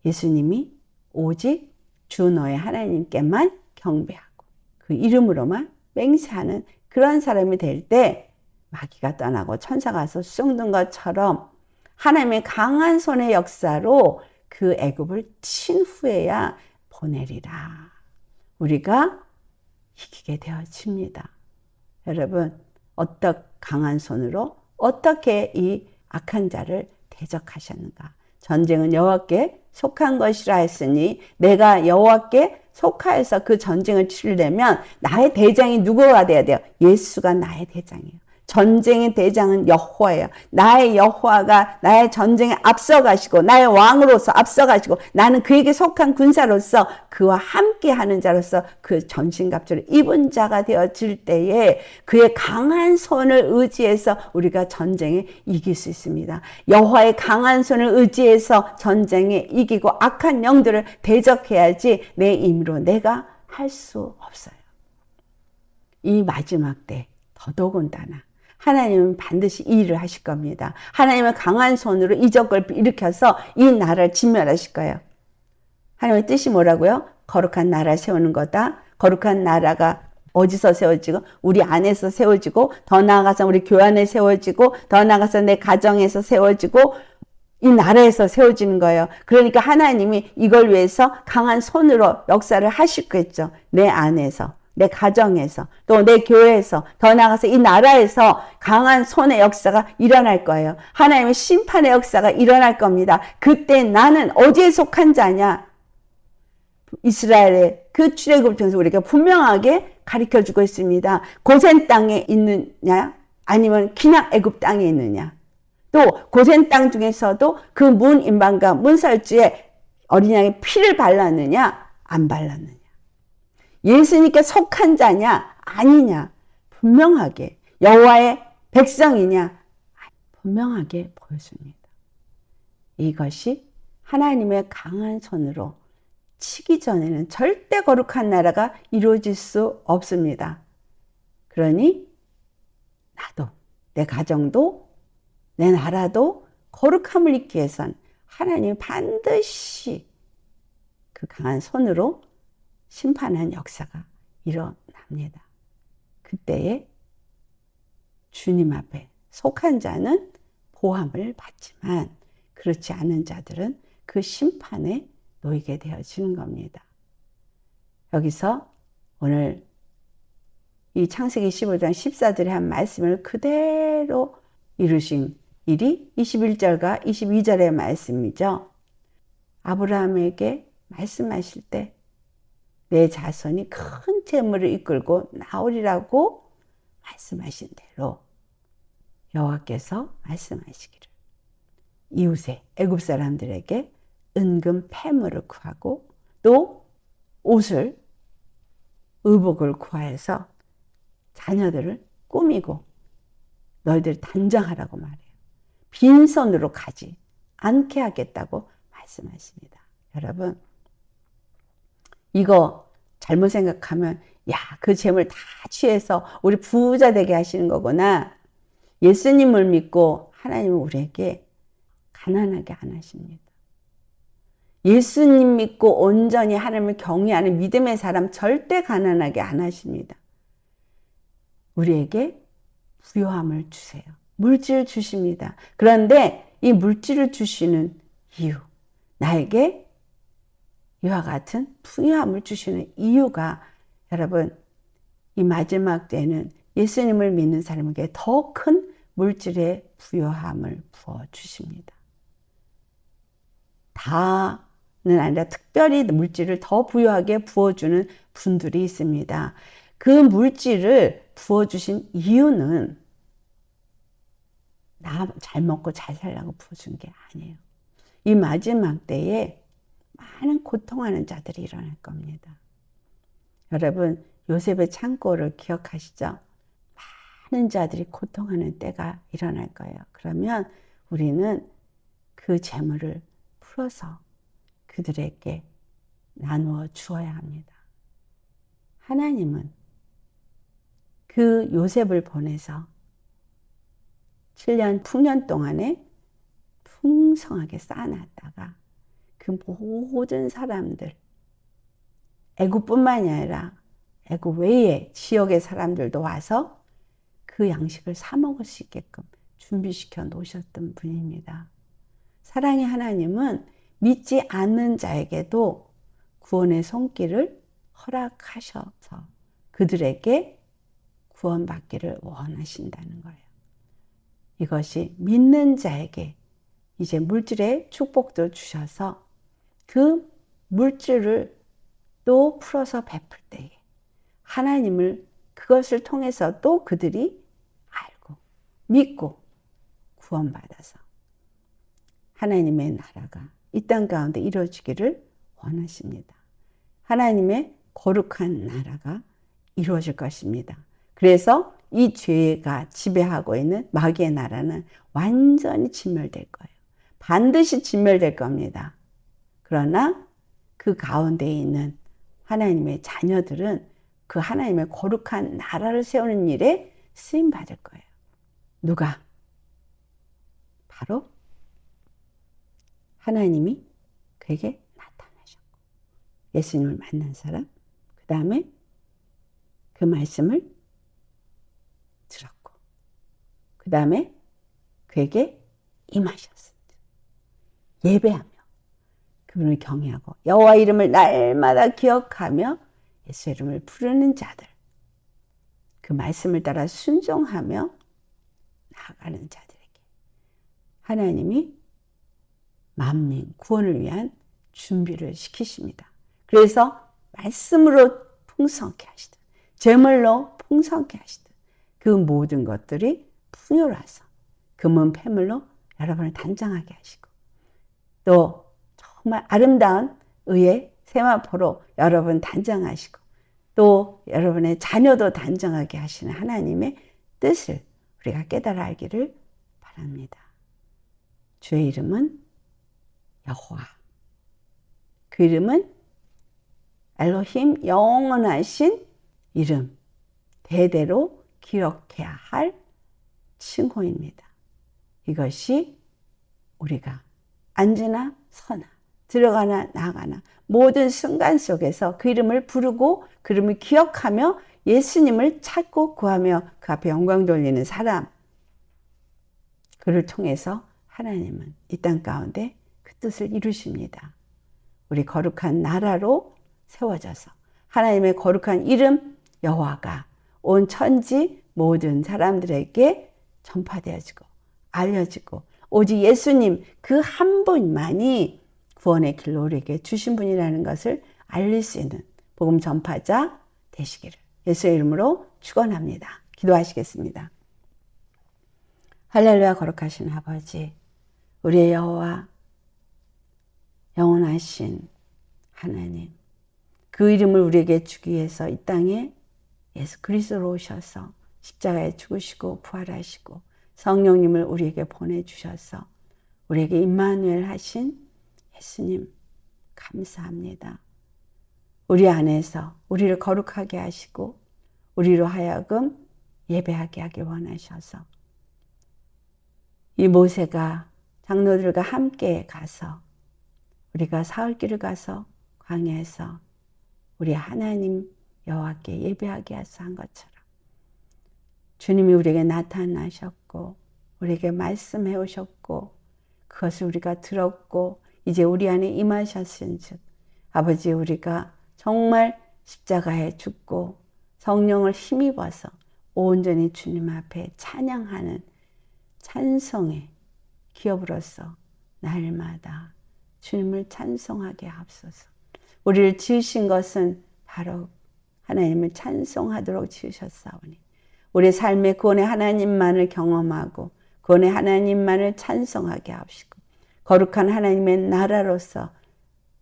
예수님이 오직 주 너의 하나님께만 경배하고 그 이름으로만 맹세하는 그런 사람이 될 때 마귀가 떠나고 천사가 와서 쑥는 것처럼 하나님의 강한 손의 역사로 그 애굽을 친 후에야 보내리라. 우리가 이기게 되어집니다. 여러분, 강한 손으로 어떻게 이 악한 자를 대적하셨는가? 전쟁은 여호와께 속한 것이라 했으니 내가 여호와께 속하여서 그 전쟁을 치르려면 나의 대장이 누구가 돼야 돼요? 예수가 나의 대장이에요. 전쟁의 대장은 여호와예요. 나의 여호와가 나의 전쟁에 앞서가시고 나의 왕으로서 앞서가시고 나는 그에게 속한 군사로서 그와 함께하는 자로서 그 전신갑주를 입은 자가 되어질 때에 그의 강한 손을 의지해서 우리가 전쟁에 이길 수 있습니다. 여호와의 강한 손을 의지해서 전쟁에 이기고 악한 영들을 대적해야지 내 힘으로 내가 할 수 없어요. 이 마지막 때 더더군다나 하나님은 반드시 이 일을 하실 겁니다. 하나님은 강한 손으로 이적을 일으켜서 이 나라를 진멸하실 거예요. 하나님의 뜻이 뭐라고요? 거룩한 나라 세우는 거다. 거룩한 나라가 어디서 세워지고 우리 안에서 세워지고 더 나아가서 우리 교회 안에 세워지고 더 나아가서 내 가정에서 세워지고 이 나라에서 세워지는 거예요. 그러니까 하나님이 이걸 위해서 강한 손으로 역사를 하시겠죠. 내 안에서. 내 가정에서 또 내 교회에서 더 나아가서 이 나라에서 강한 손의 역사가 일어날 거예요. 하나님의 심판의 역사가 일어날 겁니다. 그때 나는 어디에 속한 자냐? 이스라엘의 그 출애굽을 통해서 우리가 분명하게 가르쳐주고 있습니다. 고센 땅에 있느냐? 아니면 그냥 애굽 땅에 있느냐? 또 고센 땅 중에서도 그 문 임방과 문설주에 어린 양의 피를 발랐느냐? 안 발랐느냐? 예수님께 속한 자냐 아니냐 분명하게 여호와의 백성이냐 분명하게 보여줍니다. 이것이 하나님의 강한 손으로 치기 전에는 절대 거룩한 나라가 이루어질 수 없습니다. 그러니 나도 내 가정도 내 나라도 거룩함을 잊기 위해선 하나님이 반드시 그 강한 손으로 심판한 역사가 일어납니다. 그때에 주님 앞에 속한 자는 보함을 받지만 그렇지 않은 자들은 그 심판에 놓이게 되어지는 겁니다. 여기서 오늘 이 창세기 15장 14절에 한 말씀을 그대로 이루신 일이 21절과 22절의 말씀이죠. 아브라함에게 말씀하실 때 내 자손이 큰 재물을 이끌고 나오리라고 말씀하신 대로 여호와께서 말씀하시기를 이웃의 애굽 사람들에게 은금 폐물을 구하고 또 옷을 의복을 구하여서 자녀들을 꾸미고 너희들 단장하라고 말해요. 빈손으로 가지 않게 하겠다고 말씀하십니다. 여러분 이거 잘못 생각하면 야, 그 재물 다 취해서 우리 부자 되게 하시는 거구나. 예수님을 믿고 하나님은 우리에게 가난하게 안 하십니다. 예수님 믿고 온전히 하나님을 경외하는 믿음의 사람 절대 가난하게 안 하십니다. 우리에게 부요함을 주세요. 물질을 주십니다. 그런데 이 물질을 주시는 이유, 나에게 이와 같은 부요함을 주시는 이유가 여러분 이 마지막 때는 예수님을 믿는 사람에게 더 큰 물질의 부요함을 부어주십니다. 다는 아니라 특별히 물질을 더 부요하게 부어주는 분들이 있습니다. 그 물질을 부어주신 이유는 나 잘 먹고 잘 살라고 부어준 게 아니에요. 이 마지막 때에 많은 고통하는 자들이 일어날 겁니다. 여러분 요셉의 창고를 기억하시죠? 많은 자들이 고통하는 때가 일어날 거예요. 그러면 우리는 그 재물을 풀어서 그들에게 나누어 주어야 합니다. 하나님은 그 요셉을 보내서 7년 풍년 동안에 풍성하게 쌓아놨다가 그 모든 사람들 애굽뿐만이 아니라 애굽 외의 지역의 사람들도 와서 그 양식을 사 먹을 수 있게끔 준비시켜 놓으셨던 분입니다. 사랑의 하나님은 믿지 않는 자에게도 구원의 손길을 허락하셔서 그들에게 구원받기를 원하신다는 거예요. 이것이 믿는 자에게 이제 물질의 축복도 주셔서 그 물질을 또 풀어서 베풀 때에 하나님을 그것을 통해서 또 그들이 알고 믿고 구원받아서 하나님의 나라가 이 땅 가운데 이루어지기를 원하십니다. 하나님의 거룩한 나라가 이루어질 것입니다. 그래서 이 죄가 지배하고 있는 마귀의 나라는 완전히 진멸될 거예요. 반드시 진멸될 겁니다. 그러나 그 가운데 있는 하나님의 자녀들은 그 하나님의 거룩한 나라를 세우는 일에 쓰임받을 거예요. 누가? 바로 하나님이 그에게 나타나셨고 예수님을 만난 사람, 그 다음에 그 말씀을 들었고 그 다음에 그에게 임하셨습니다. 예배하며 그분을 경외하고 여호와 이름을 날마다 기억하며 예수 이름을 부르는 자들, 그 말씀을 따라 순종하며 나아가는 자들에게 하나님이 만민 구원을 위한 준비를 시키십니다. 그래서 말씀으로 풍성케 하시듯 제물로 풍성케 하시듯 그 모든 것들이 풍요로워서 금은 폐물로 여러분을 단장하게 하시고 또 정말 아름다운 의의 세마포로 여러분 단장하시고 또 여러분의 자녀도 단장하게 하시는 하나님의 뜻을 우리가 깨달아 알기를 바랍니다. 주의 이름은 여호와, 그 이름은 엘로힘, 영원하신 이름, 대대로 기억해야 할 칭호입니다. 이것이 우리가 앉으나 서나 들어가나 나가나 모든 순간 속에서 그 이름을 부르고 그 이름을 기억하며 예수님을 찾고 구하며 그 앞에 영광 돌리는 사람, 그를 통해서 하나님은 이 땅 가운데 그 뜻을 이루십니다. 우리 거룩한 나라로 세워져서 하나님의 거룩한 이름 여호와가 온 천지 모든 사람들에게 전파되어지고 알려지고 오직 예수님 그 한 분만이 구원의 길로 우리에게 주신 분이라는 것을 알릴 수 있는 복음 전파자 되시기를 예수의 이름으로 축원합니다. 기도하시겠습니다. 할렐루야. 거룩하신 아버지, 우리의 여호와 영원하신 하나님, 그 이름을 우리에게 주기 위해서 이 땅에 예수 그리스도로 오셔서 십자가에 죽으시고 부활하시고 성령님을 우리에게 보내주셔서 우리에게 임마누엘 하신 예수님 감사합니다. 우리 안에서 우리를 거룩하게 하시고 우리로 하여금 예배하게 하기 원하셔서 이 모세가 장로들과 함께 가서 우리가 사흘길을 가서 광야에서 우리 하나님 여호와께 예배하게 하사 한 것처럼 주님이 우리에게 나타나셨고 우리에게 말씀해 오셨고 그것을 우리가 들었고 이제 우리 안에 임하셨은즉 아버지, 우리가 정말 십자가에 죽고 성령을 힘입어서 온전히 주님 앞에 찬양하는 찬송의 기업으로서 날마다 주님을 찬송하게 하옵소서. 우리를 지으신 것은 바로 하나님을 찬송하도록 지으셨사오니 우리 삶의 구원의 하나님만을 경험하고 구원의 하나님만을 찬송하게 하옵시고 거룩한 하나님의 나라로서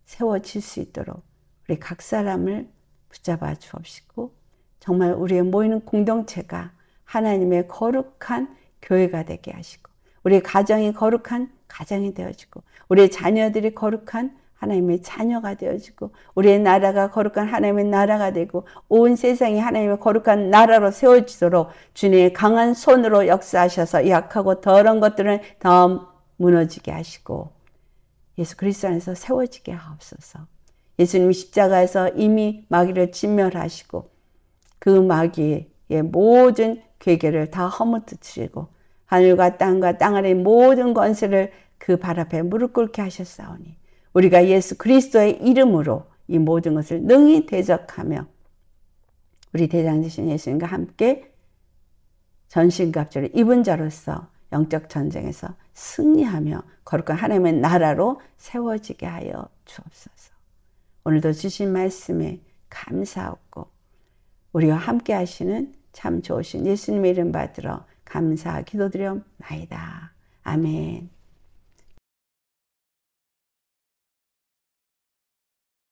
세워질 수 있도록 우리 각 사람을 붙잡아 주옵시고 정말 우리의 모이는 공동체가 하나님의 거룩한 교회가 되게 하시고 우리의 가정이 거룩한 가정이 되어지고 우리의 자녀들이 거룩한 하나님의 자녀가 되어지고 우리의 나라가 거룩한 하나님의 나라가 되고 온 세상이 하나님의 거룩한 나라로 세워지도록 주님의 강한 손으로 역사하셔서 약하고 더러운 것들은 다 무너지게 하시고 예수 그리스도 안에서 세워지게 하옵소서. 예수님이 십자가에서 이미 마귀를 진멸하시고 그 마귀의 모든 괴계를 다 허무뜨시고 하늘과 땅과 땅 아래의 모든 권세를 그 발 앞에 무릎 꿇게 하셨사오니 우리가 예수 그리스도의 이름으로 이 모든 것을 능히 대적하며 우리 대장 되신 예수님과 함께 전신갑주를 입은 자로서 영적 전쟁에서 승리하며 거룩한 하나님의 나라로 세워지게 하여 주옵소서. 오늘도 주신 말씀에 감사하고 우리와 함께 하시는 참 좋으신 예수님의 이름 받들어 감사 기도드려옵나이다. 아멘.